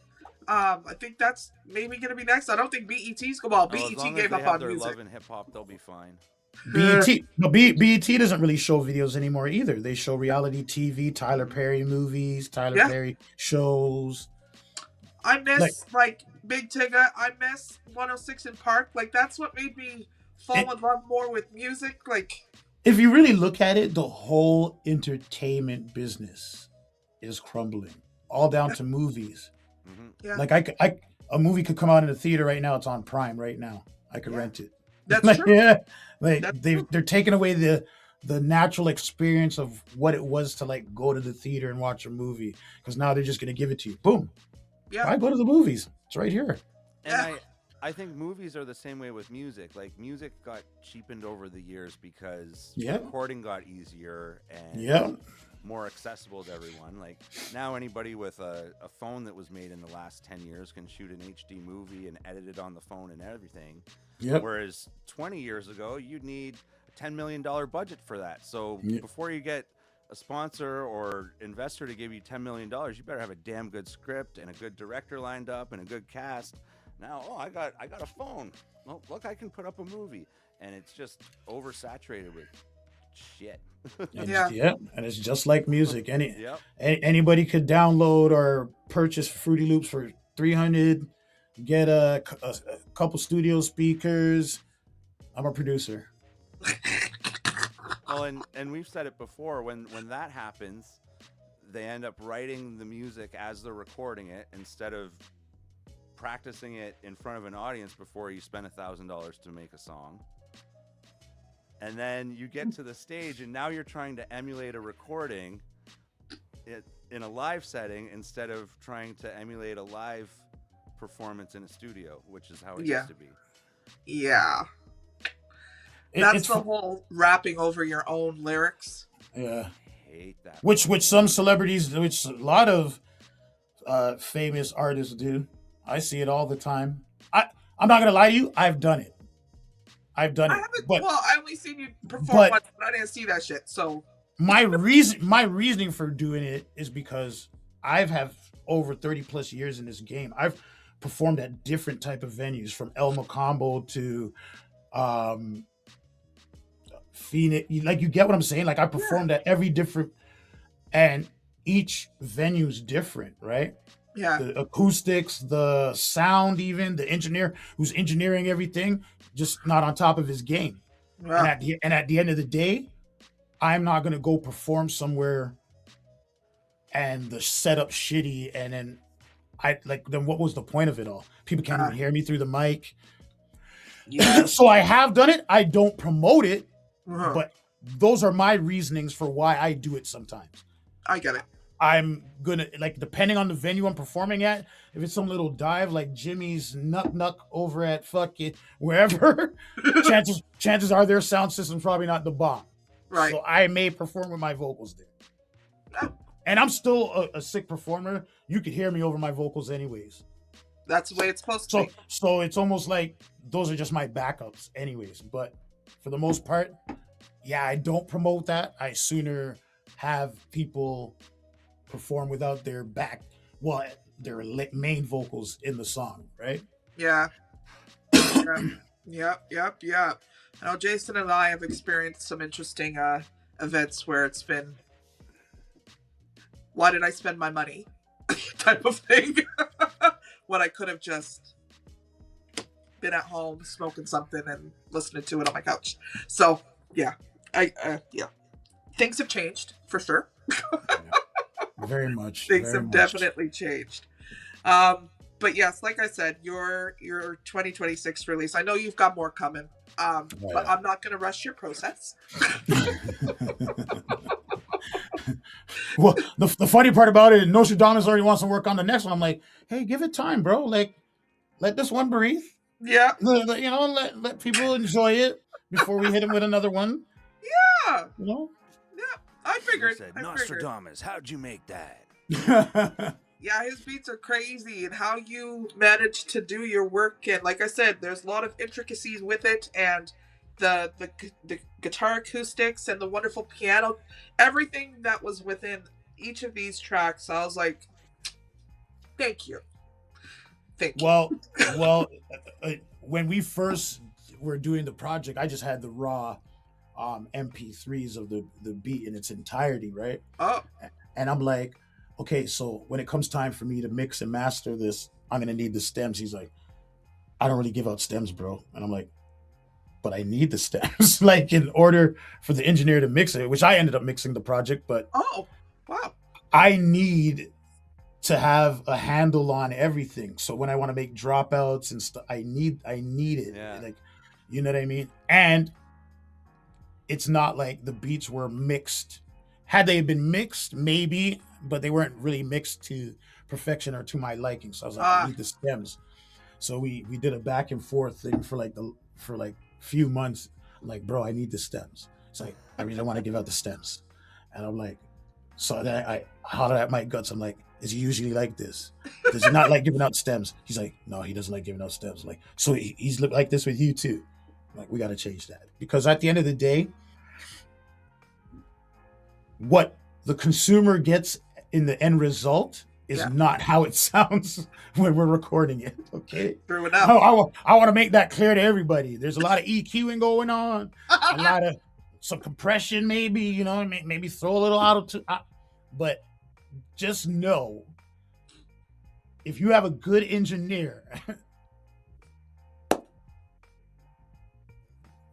I think that's maybe going to be next. I don't think BET's go well. Oh, as BET long gave as they up have on their music. love and hip hop, they'll be fine. BET doesn't really show videos anymore either. They show reality TV, Tyler Perry movies, Tyler Perry shows. I miss like Big Tigger. I miss 106 in Park. Like that's what made me fall in love more with music. Like if you really look at it, the whole entertainment business is crumbling, all down to movies. Mm-hmm. Yeah. Like a movie could come out in the theater right now. It's on Prime right now. I could rent it. That's like, true. Yeah, like That's they're taking away the natural experience of what it was to like go to the theater and watch a movie, because now they're just gonna give it to you. Boom. Yeah. Why go to the movies? It's right here. And I think movies are the same way with music. Like music got cheapened over the years because recording got easier and more accessible to everyone. Like now anybody with a phone that was made in the last 10 years can shoot an HD movie and edit it on the phone and everything. Whereas 20 years ago, you'd need a $10 million budget for that. So before you get a sponsor or investor to give you $10 million, you better have a damn good script and a good director lined up and a good cast. Now, I got a phone. Well, look, I can put up a movie, and it's just oversaturated with shit. And it's just like music. Anybody could download or purchase Fruity Loops for $300. Get a couple studio speakers. I'm a producer. Well, and we've said it before. When that happens, they end up writing the music as they're recording it instead of practicing it in front of an audience before you spend $1,000 to make a song. And then you get to the stage, and now you're trying to emulate a recording in a live setting instead of trying to emulate a live performance in a studio, which is how it used to be. Yeah. That's the whole rapping over your own lyrics. Yeah. I hate that. Which some celebrities, which a lot of famous artists do. I see it all the time. I'm not gonna lie to you. I've done it. I've done I it, haven't. but Well, I only seen you perform but once, but I didn't see that shit. So my reasoning for doing it is because I've have over 30 plus years in this game. I've performed at different type of venues from El Macombo to um Phoenix. Like, you get what I'm saying? Like, I yeah, performed at every different, and each venue's different, right? yeah, The acoustics, the sound, even the engineer who's engineering everything, just not on top of his game. And yeah. at the end of the day, I'm not gonna go perform somewhere and the setup shitty, and then then what was the point of it all? People can't Uh, even hear me through the mic. yeah. So I have done it. I don't promote it, Uh-huh. but those are my reasonings for why I do it sometimes. I get it. I'm gonna, like, depending on the venue I'm performing at, if it's some little dive like Jimmy's Nuck over at fucking wherever, chances are their sound system's probably not the bomb. Right. So I may perform with my vocals there. Oh, And I'm still a sick performer. You could hear me over my vocals anyways. that's the way it's supposed to So be. so it's almost like those are just my backups anyways. But for the most part, yeah, I don't promote that. I sooner have people perform without their their main vocals in the song, right? Yeah. Yeah. Yep. I know Jason and I have experienced some interesting events where it's been, why did I spend my money type of thing when I could have just been at home smoking something and listening to it on my couch. So yeah, yeah, things have changed for sure. Very much. Things very have much. definitely changed. But yes, like I said, your 2026 release, I know you've got more coming. But I'm not going to rush your process. Well, the funny part about it, Nostradamus already wants to work on the next one. I'm like, hey, give it time, bro. Like, let this one breathe. Yeah. Let people enjoy it before we hit him with another one. Yeah. You know? Yeah. I figured. Said, Nostradamus, how'd you make that? Yeah, his beats are crazy, and how you manage to do your work, and like I said, there's a lot of intricacies with it, and the guitar acoustics and the wonderful piano, everything that was within each of these tracks. I was like, thank you. Well, when we first were doing the project, I just had the raw MP3s of the beat in its entirety, right? Oh. And I'm like, okay, so when it comes time for me to mix and master this, I'm gonna need the stems. He's like, I don't really give out stems, bro. And I'm like, but I need the stems, like, in order for the engineer to mix it, which I ended up mixing the project, but Oh, wow. I need to have a handle on everything. So when I want to make dropouts and stuff, I need it. Yeah. Like, you know what I mean? And it's not like the beats were mixed. Had they been mixed, maybe, but they weren't really mixed to perfection or to my liking. So I was like, I need the stems. So we did a back and forth thing for like few months. I'm like, bro, I need the stems. It's like, I really want to give out the stems. And I'm like, so then I hollered at Mike Guts. I'm like, is he usually like this? Does he not like giving out stems? He's like, no, he doesn't like giving out stems. I'm like, so he's like this with you too. I'm like, we got to change that. Because at the end of the day, what the consumer gets in the end result is not how it sounds when we're recording it. Okay. True enough. I want to make that clear to everybody. There's a lot of EQing going on, a lot of some compression, maybe, you know, maybe throw a little but just know, if you have a good engineer,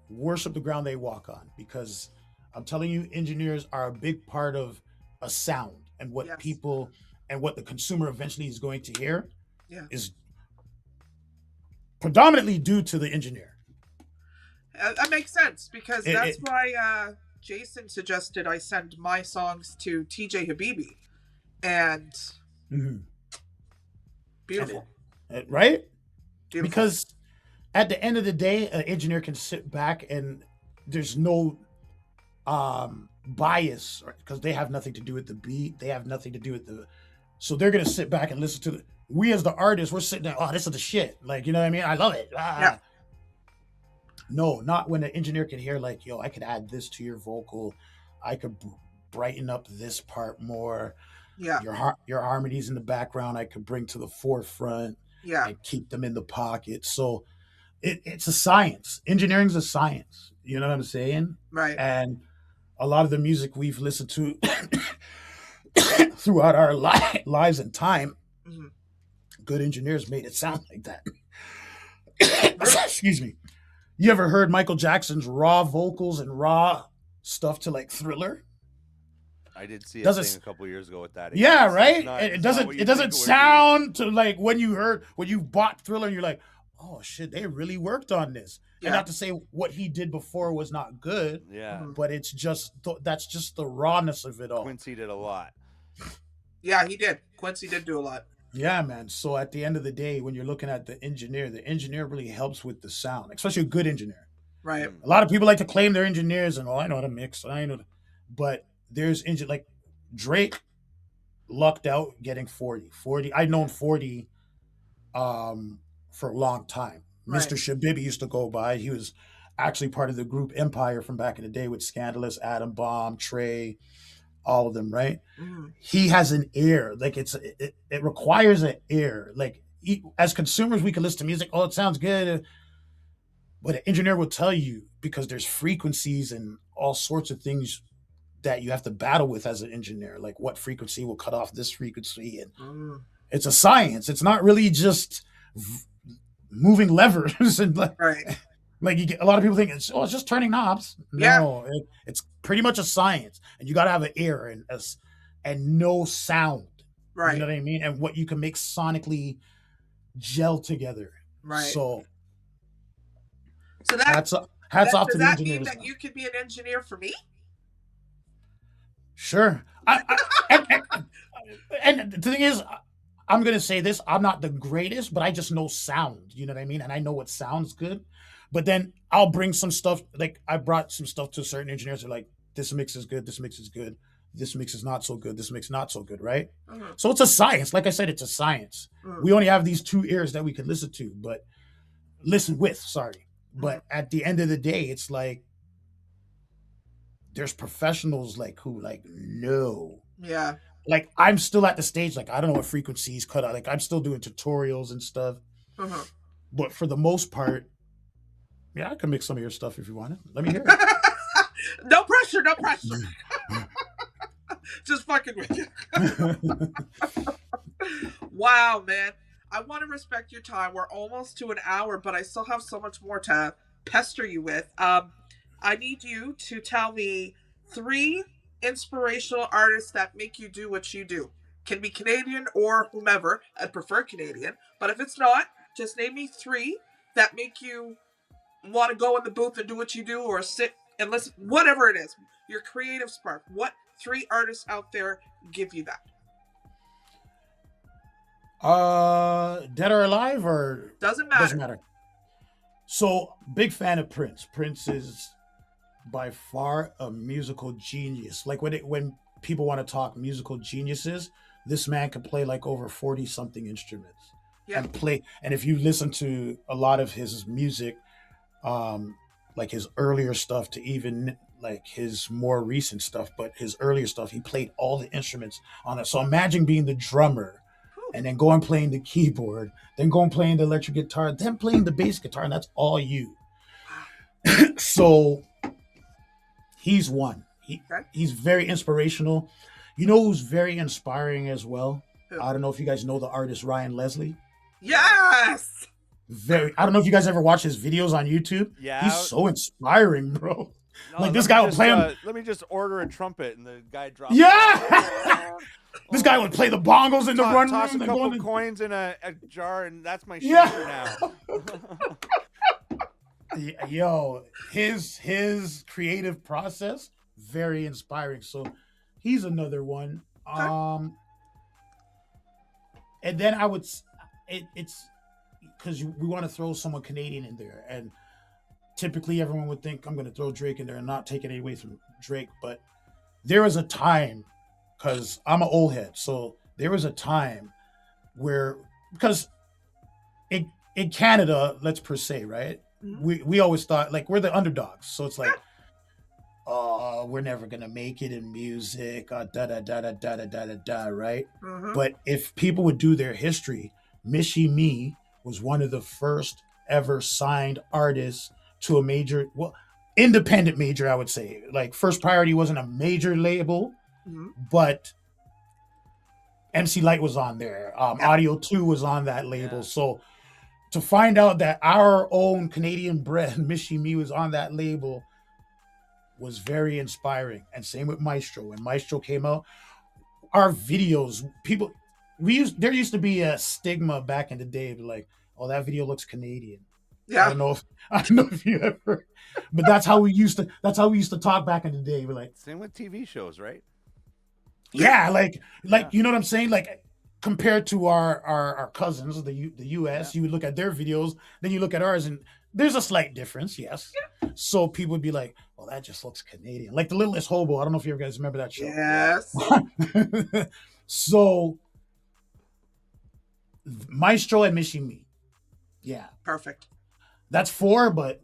worship the ground they walk on, because I'm telling you, engineers are a big part of a sound, and what people and what the consumer eventually is going to hear is predominantly due to the engineer. That makes sense, because that's why Jason suggested I send my songs to TJ Habibi, and beautiful, right? Beautiful. Because at the end of the day, an engineer can sit back and there's no bias, because they have nothing to do with the beat. They have nothing to do with so they're gonna sit back and listen to we as the artists, we're sitting there, oh, this is the shit. Like, you know what I mean? I love it. No, not when an engineer can hear like, yo, I could add this to your vocal, I could brighten up this part more. Yeah. Your harmonies in the background, I could bring to the forefront Yeah. and keep them in the pocket. So it's a science. Engineering's a science. You know what I'm saying? Right. And a lot of the music we've listened to throughout our lives and time, Mm-hmm. good engineers made it sound like that. Excuse me. You ever heard Michael Jackson's raw vocals and raw stuff to like Thriller? I did see a Doesn't thing a couple years ago with that. Yeah, It's right. not- It it's not doesn't. what It you doesn't think it would be. sound to like when you bought Thriller and you're like, oh shit, they really worked on this. Yeah. And not to say what he did before was not good, Yeah, Mhm. but it's just that's just the rawness of it all. Quincy did a lot. Yeah, he did. Quincy did do a lot. Yeah, man. So at the end of the day, when you're looking at the engineer really helps with the sound, especially a good engineer. Right. Mm. A lot of people like to claim they're engineers and I know how to mix. But there's like Drake lucked out getting 40. 40. I've known 40 for a long time. Right. Mr. Shabibi used to go by. He was actually part of the group Empire from back in the day with Scandalous, Adam Bomb, Trey, all of them, right? Mm. He has an ear. Like it requires an ear. Like as consumers, we can listen to music. Oh, it sounds good. But an engineer will tell you because there's frequencies and all sorts of things that you have to battle with as an engineer. Like what frequency will cut off this frequency. And it's a science. It's not really just moving levers and like you get a lot of people think it's just turning knobs. No, it's pretty much a science, and you got to have an ear and no sound. Right. You know what I mean? And what you can make sonically gel together. Right. So that hats off to the engineers. Does that engineers. mean that you could be an engineer for me? Sure. And the thing is, I'm gonna say this: I'm not the greatest, but I just know sound. You know what I mean? And I know what sounds good. But then I'll bring some stuff. Like I brought some stuff to certain engineers. They're like, "This mix is good. This mix is good. This mix is not so good. This mix not so good." Right? Mm-hmm. So it's a science. Like I said, it's a science. Mm-hmm. We only have these two ears that we can listen to, but listen with. Sorry, but at the end of the day, it's like there's professionals like who like know. Yeah. Like I'm still at the stage, like I don't know what frequencies cut out. Like I'm still doing tutorials and stuff. Mm-hmm. But for the most part, yeah, I can mix some of your stuff if you want it. Let me hear it. No pressure, no pressure. Just fucking with you. Wow, man. I want to respect your time. We're almost to an hour, but I still have so much more to pester you with. I need you to tell me 3 inspirational artists that make you do what you do. Can be Canadian or whomever. I'd prefer Canadian. But if it's not, just name me 3 that make you want to go in the booth and do what you do or sit and listen. Whatever it is. Your creative spark. What 3 artists out there give you that? Dead or alive or Doesn't matter. doesn't matter. So big fan of Prince. Prince is by far a musical genius. Like when people want to talk musical geniuses, this man can play like over 40 something instruments. Yeah. And if you listen to a lot of his music, like his earlier stuff to even like his more recent stuff, but his earlier stuff, he played all the instruments on it. So imagine being the drummer and then going playing the keyboard, then going playing the electric guitar, then playing the bass guitar, and that's all you. So he's one. He's very inspirational. You know who's very inspiring as well? Who? I don't know if you guys know the artist Ryan Leslie. Yes! I don't know if you guys ever watch his videos on YouTube. Yeah. He's so inspiring, bro. No, Like this guy would play him. Let me just order a trumpet, and the guy drops. Yeah! This guy would play the bongos in the run toss room. a and go couple in- coins in a jar, and that's my shaker Yeah. now. Yo, his creative process, very inspiring. So he's another one. And then I would, it's because we want to throw someone Canadian in there, and typically everyone would think I'm going to throw Drake in there and not take it away from Drake, but there was a time, because I'm an old head, so there was a time where, because in Canada, let's per se, right? we always thought like we're the underdogs. So it's like, oh, we're never gonna make it in music, da da da da da da da da, right? Mm-hmm. But if people would do their history, Michie Me was one of the first ever signed artists to a major, well, independent major, I would say. Like First Priority wasn't a major label, but MC Light was on there. Audio 2 was on that label. So to find out that our own Canadian bred Michie Me was on that label was very inspiring. And same with Maestro. When Maestro came out, our videos, people, there used to be a stigma back in the day, like, oh, that video looks Canadian. Yeah. I don't know if you ever, but that's how we used to talk back in the day. We're like, same with TV shows, right? Yeah, like you know what I'm saying? Like compared to our cousins, the US, you would look at their videos, then you look at ours, and there's a slight difference, yes. So people would be like, "Well, that just looks Canadian." Like The Littlest Hobo. I don't know if you guys remember that show. Yes. So Maestro and Michie Me. Yeah. Perfect. That's 4, but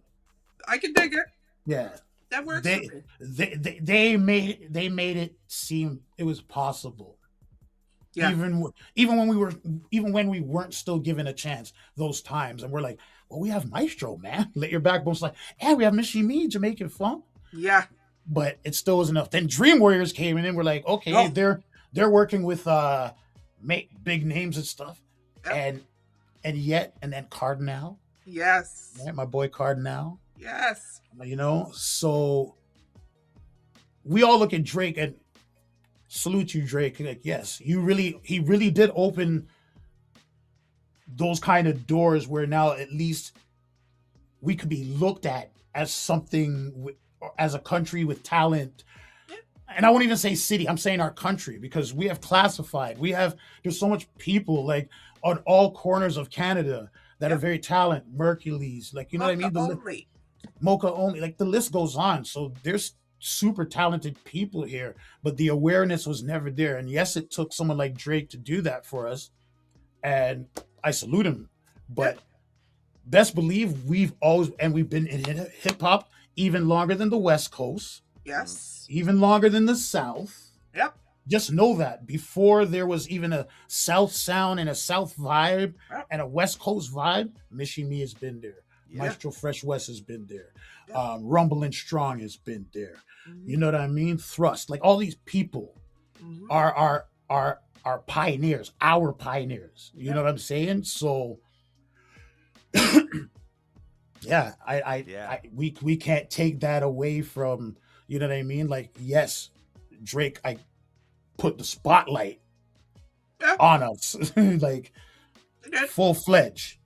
I can dig it. Yeah. That works. They made it seem it was possible. Yeah. Even when we weren't still given a chance those times, and we're like, well, we have Maestro, man. Let your backbone's like, we have Michie Me, Jamaican funk. Yeah. But it still was enough. Then Dream Warriors came in, and we're like, okay, they're working with make big names and stuff, and then Cardinal. Yes. Right, my boy Cardinal. Yes. You know, so we all look at Drake and salute you, Drake. Like, yes, he really did open those kind of doors where now at least we could be looked at as something, as a country with talent. And I won't even say city, I'm saying our country, because we have classified. There's so much people like on all corners of Canada that are very talented. Mercules, like, you know Mocha what I mean? Only. Mocha Only, like the list goes on. So there's super talented people here, but the awareness was never there. And yes, it took someone like Drake to do that for us, and I salute him. But best believe we've been in hip hop even longer than the West Coast. Yes. Even longer than the South. Yep. Just know that before there was even a South sound and a South vibe and a West Coast vibe, Michie Me has been there. Maestro Fresh West has been there. Rumbling Strong has been there. You know what I mean? Thrust, like all these people are pioneers, our pioneers. You know what I'm saying? So we can't take that away from, you know what I mean? Like, yes, Drake, I put the spotlight on us, like full-fledged.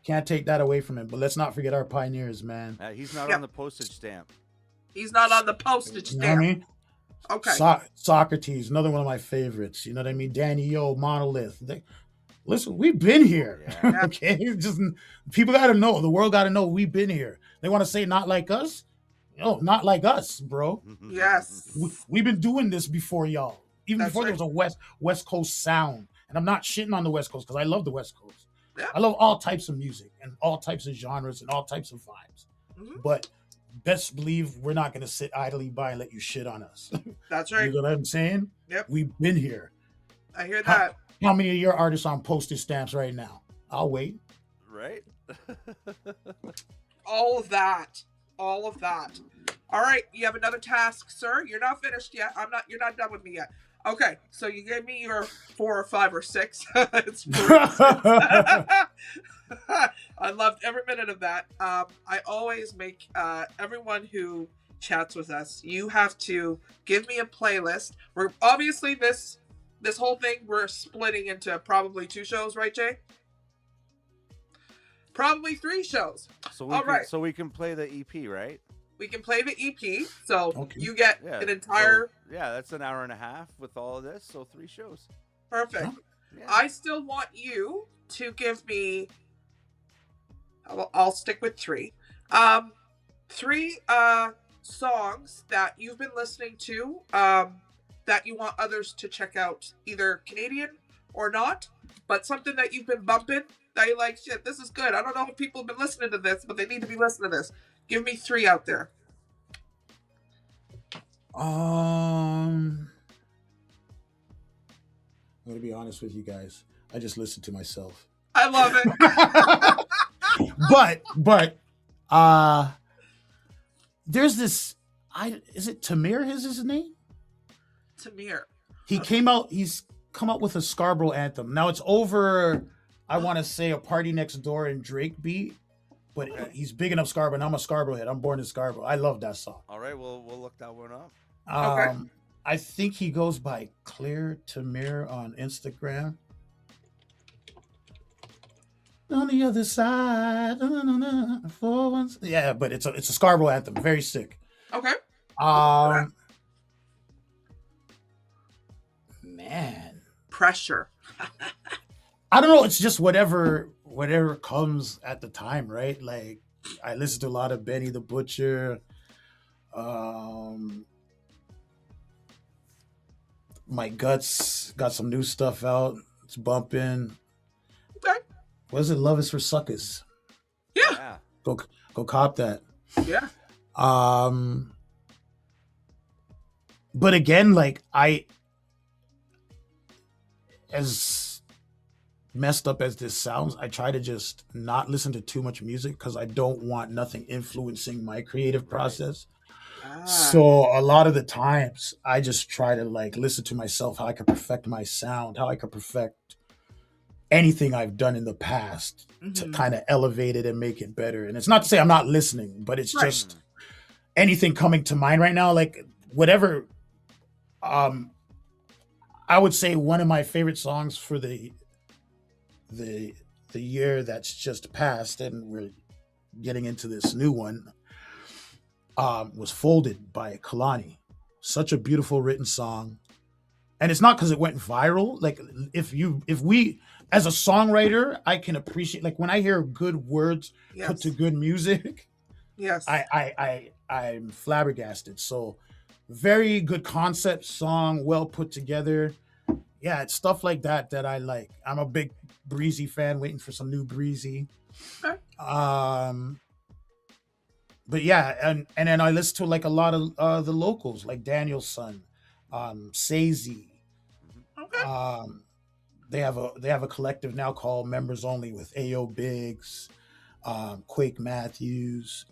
Can't take that away from him, but let's not forget our pioneers, man. He's not on the postage stamp. He's not on the postage stamp. You know what I mean? Okay. Socrates, another one of my favorites. You know what I mean? Danny O, Monolith. Listen, we've been here. Yeah. Okay, just people got to know. The world got to know we've been here. They want to say not like us. No, not like us, bro. Yes. We've been doing this before y'all. Even before there was a West Coast sound. And I'm not shitting on the West Coast because I love the West Coast. Yeah. I love all types of music and all types of genres and all types of vibes. But best believe we're not going to sit idly by and let you shit on us. That's right. You know what I'm saying? Yep. We've been here. I hear that. How many of your artists on postage stamps right now? I'll wait. Right? All of that. All right, you have another task, sir. You're not finished yet. You're not done with me yet. Okay, so you gave me your 4 or 5 or 6. It's I loved every minute of that. I always make everyone who chats with us, you have to give me a playlist. We're obviously this whole thing we're splitting into probably 2 shows, right, Jay? Probably 3 shows. So we can play the EP, right? We can play the EP, so you get an entire... So, that's an hour and a half with all of this, so 3 shows. Perfect. Yeah. I still want you to give me... I'll stick with 3. 3 songs that you've been listening to that you want others to check out, either Canadian or not, but something that you've been bumping That you like, shit, this is good. I don't know if people have been listening to this, but they need to be listening to this. Give me 3 out there. I'm gonna be honest with you guys. I just listen to myself. I love it. but there's this. Is it Tamir? Is his name? Tamir. He came out. He's come up with a Scarborough anthem. Now it's over. I want to say a Party Next Door and Drake beat, but he's big enough Scarborough. And I'm a Scarborough head. I'm born in Scarborough. I love that song. All right, we'll look that one up. Okay. I think he goes by Claire Tamir on Instagram. On the other side, for once. Yeah, but it's a Scarborough anthem. Very sick. Okay. Man, Pressure. I don't know. It's just whatever comes at the time, right? Like I listen to a lot of Benny the Butcher. My Guts got some new stuff out. It's bumping. Okay. What is it? Love is for Suckers. Yeah. Go cop that. Yeah. But again, like as messed up as this sounds, I try to just not listen to too much music because I don't want nothing influencing my creative process. So a lot of the times I just try to like listen to myself, how I can perfect my sound, how I can perfect anything I've done in the past to kind of elevate it and make it better. And it's not to say I'm not listening, but it's just anything coming to mind right now, like whatever. I would say one of my favorite songs for the year that's just passed, and we're getting into this new one, was Folded by Kalani. Such a beautiful written song. And it's not because it went viral. Like if we as a songwriter, I can appreciate, like when I hear good words put to good music, I'm flabbergasted. So very good concept song, well put together. Yeah, it's stuff like that I like. I'm a big Breezy fan, waiting for some new Breezy. Okay. But yeah, and then I listen to like a lot of the locals, like Daniel's Son, Sazy. Okay. They have a collective now called Members Only with A.O. Biggs, Quake Matthews.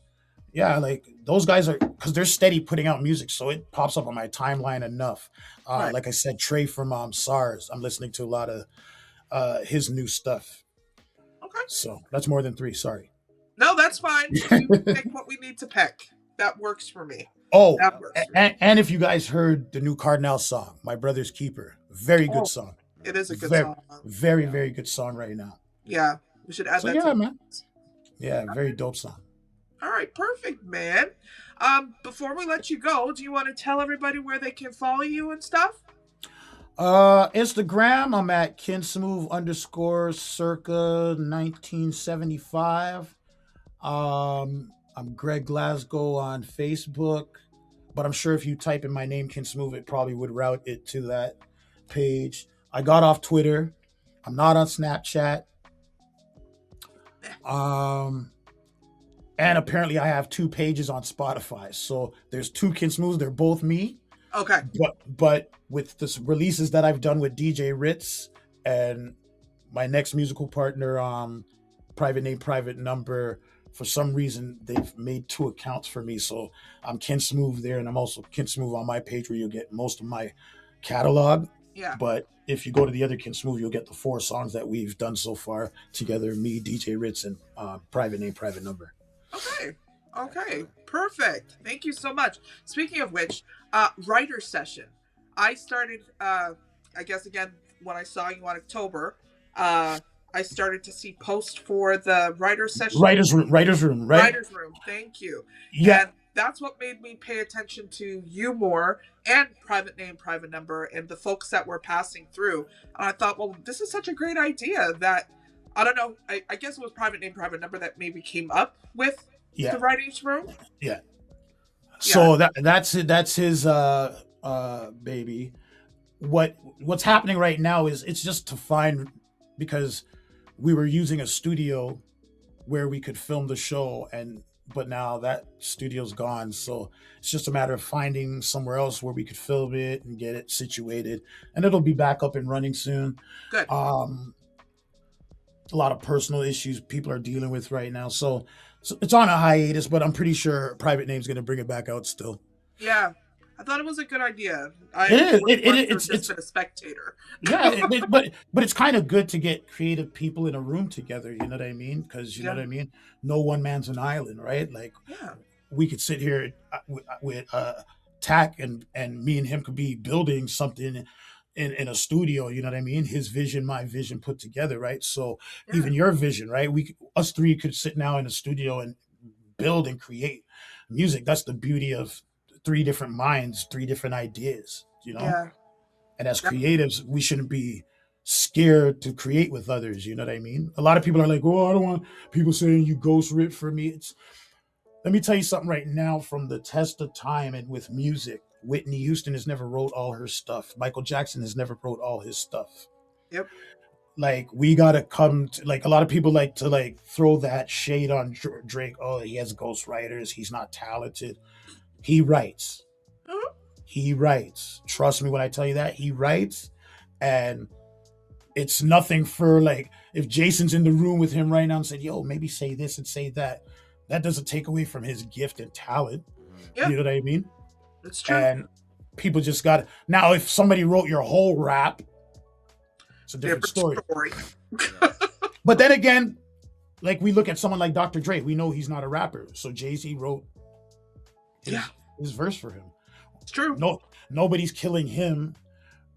Yeah, like those guys are, because they're steady putting out music, so it pops up on my timeline enough. Like I said, Trey from SARS, I'm listening to a lot of his new stuff. Okay. So that's more than 3. Sorry. No, that's fine. You pick what we need to pick. That works for me. Oh, and if you guys heard the new Cardinal song, My Brother's Keeper, very good song. It is a good song. Very, very good song right now. Yeah, we should add that. Yeah, man. Yeah, very dope song. All right, perfect, man. Before we let you go, do you want to tell everybody where they can follow you and stuff? Instagram, I'm at Kinsmuv _ circa 1975. I'm Greg Glasgow on Facebook, but I'm sure if you type in my name, Kinsmuv, it probably would route it to that page. I got off Twitter. I'm not on Snapchat. And apparently I have 2 pages on Spotify. So there's 2 Kinsmovs. They're both me. Okay. But with the releases that I've done with DJ Ritz and my next musical partner, Private Name, Private Number, for some reason they've made 2 accounts for me. So I'm Kinsmuv there, and I'm also Kinsmuv on my page where you'll get most of my catalog. Yeah. But if you go to the other Kinsmuv, you'll get the 4 songs that we've done so far together, me, DJ Ritz, and Private Name, Private Number. Okay, perfect. Thank you so much. Speaking of which, writer session. I started, I guess again, when I saw you on October, I started to see posts for the writer session. Writer's room, right? Writer's room, thank you. Yeah. And that's what made me pay attention to you more, and Private Name, Private Number, and the folks that were passing through. And I thought, well, this is such a great idea that, I don't know, I guess it was Private Name, Private Number that maybe came up with the writer's room. Yeah. So that's it. That's his baby. What's happening right now is it's just to find, because we were using a studio where we could film the show, but now that studio's gone, so it's just a matter of finding somewhere else where we could film it and get it situated, and it'll be back up and running soon. Good. A lot of personal issues people are dealing with right now, so it's on a hiatus, but I'm pretty sure Private Name's going to bring it back out still. Yeah, I thought it was a good idea. It's just been a spectator. Yeah, but it's kind of good to get creative people in a room together. You know what I mean? Because you know what I mean. No one man's an island, right? Like, we could sit here with Tack, and me and him could be building something in a studio. You know what I mean? His vision, my vision, put together, right? So even your vision, right? Us three could sit now in a studio and build and create music. That's the beauty of three different minds, three different ideas. You know. Yeah. And as creatives, we shouldn't be scared to create with others. You know what I mean? A lot of people are like, "Oh, I don't want people saying you ghost writ for me." Let me tell you something right now from the test of time and with music. Whitney Houston has never wrote all her stuff. Michael Jackson has never wrote all his stuff. Yep. Like, we gotta come to, like, a lot of people like to like throw that shade on Drake. Oh, he has ghostwriters. He's not talented. He writes. Mm-hmm. He writes. Trust me when I tell you that. He writes, and it's nothing for, like, if Jason's in the room with him right now and said, "Yo, maybe say this and say that," that doesn't take away from his gift and talent. Yep. You know what I mean? It's true. And people just got to. Now, if somebody wrote your whole rap, it's a different story. But then again, like, we look at someone like Dr. Dre, we know he's not a rapper. So Jay-Z wrote his verse for him. It's true. No, nobody's killing him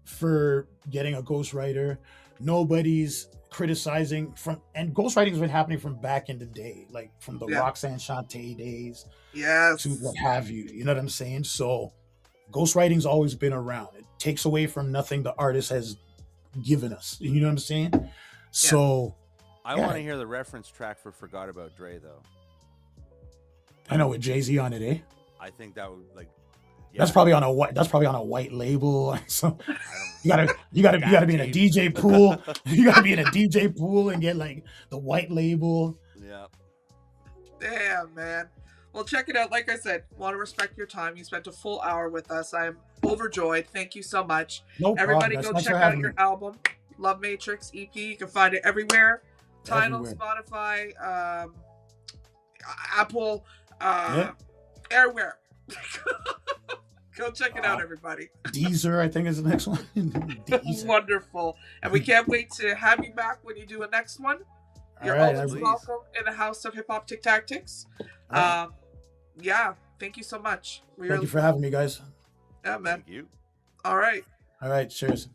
for getting a ghostwriter. Nobody's criticizing and ghostwriting's been happening from back in the day, like from the Roxanne Shante days. Yes. To what have you. You know what I'm saying? So ghostwriting's always been around. It takes away from nothing the artist has given us. You know what I'm saying? Yeah. So I want to hear the reference track for Forgot About Dre, though. I know, with Jay-Z on it, eh? I think that would, like, that's probably on a white label. So you gotta be in a DJ pool. You gotta be in a DJ pool and get like the white label. Yeah. Damn, man. Well, check it out. Like I said, want to respect your time. You spent a full hour with us. I'm overjoyed. Thank you so much. No Everybody problem. go check out your album, Love Matrix EP. You can find it everywhere. Tidal, Spotify, Apple, everywhere. Go check it out, everybody. Deezer, I think, is the next one. Wonderful. And we can't wait to have you back when you do a next one. You're always welcome in the house of Hiphoptictactics. Yeah, thank you so much. Thank you for having me, guys. Yeah, man. Thank you. All right. Cheers.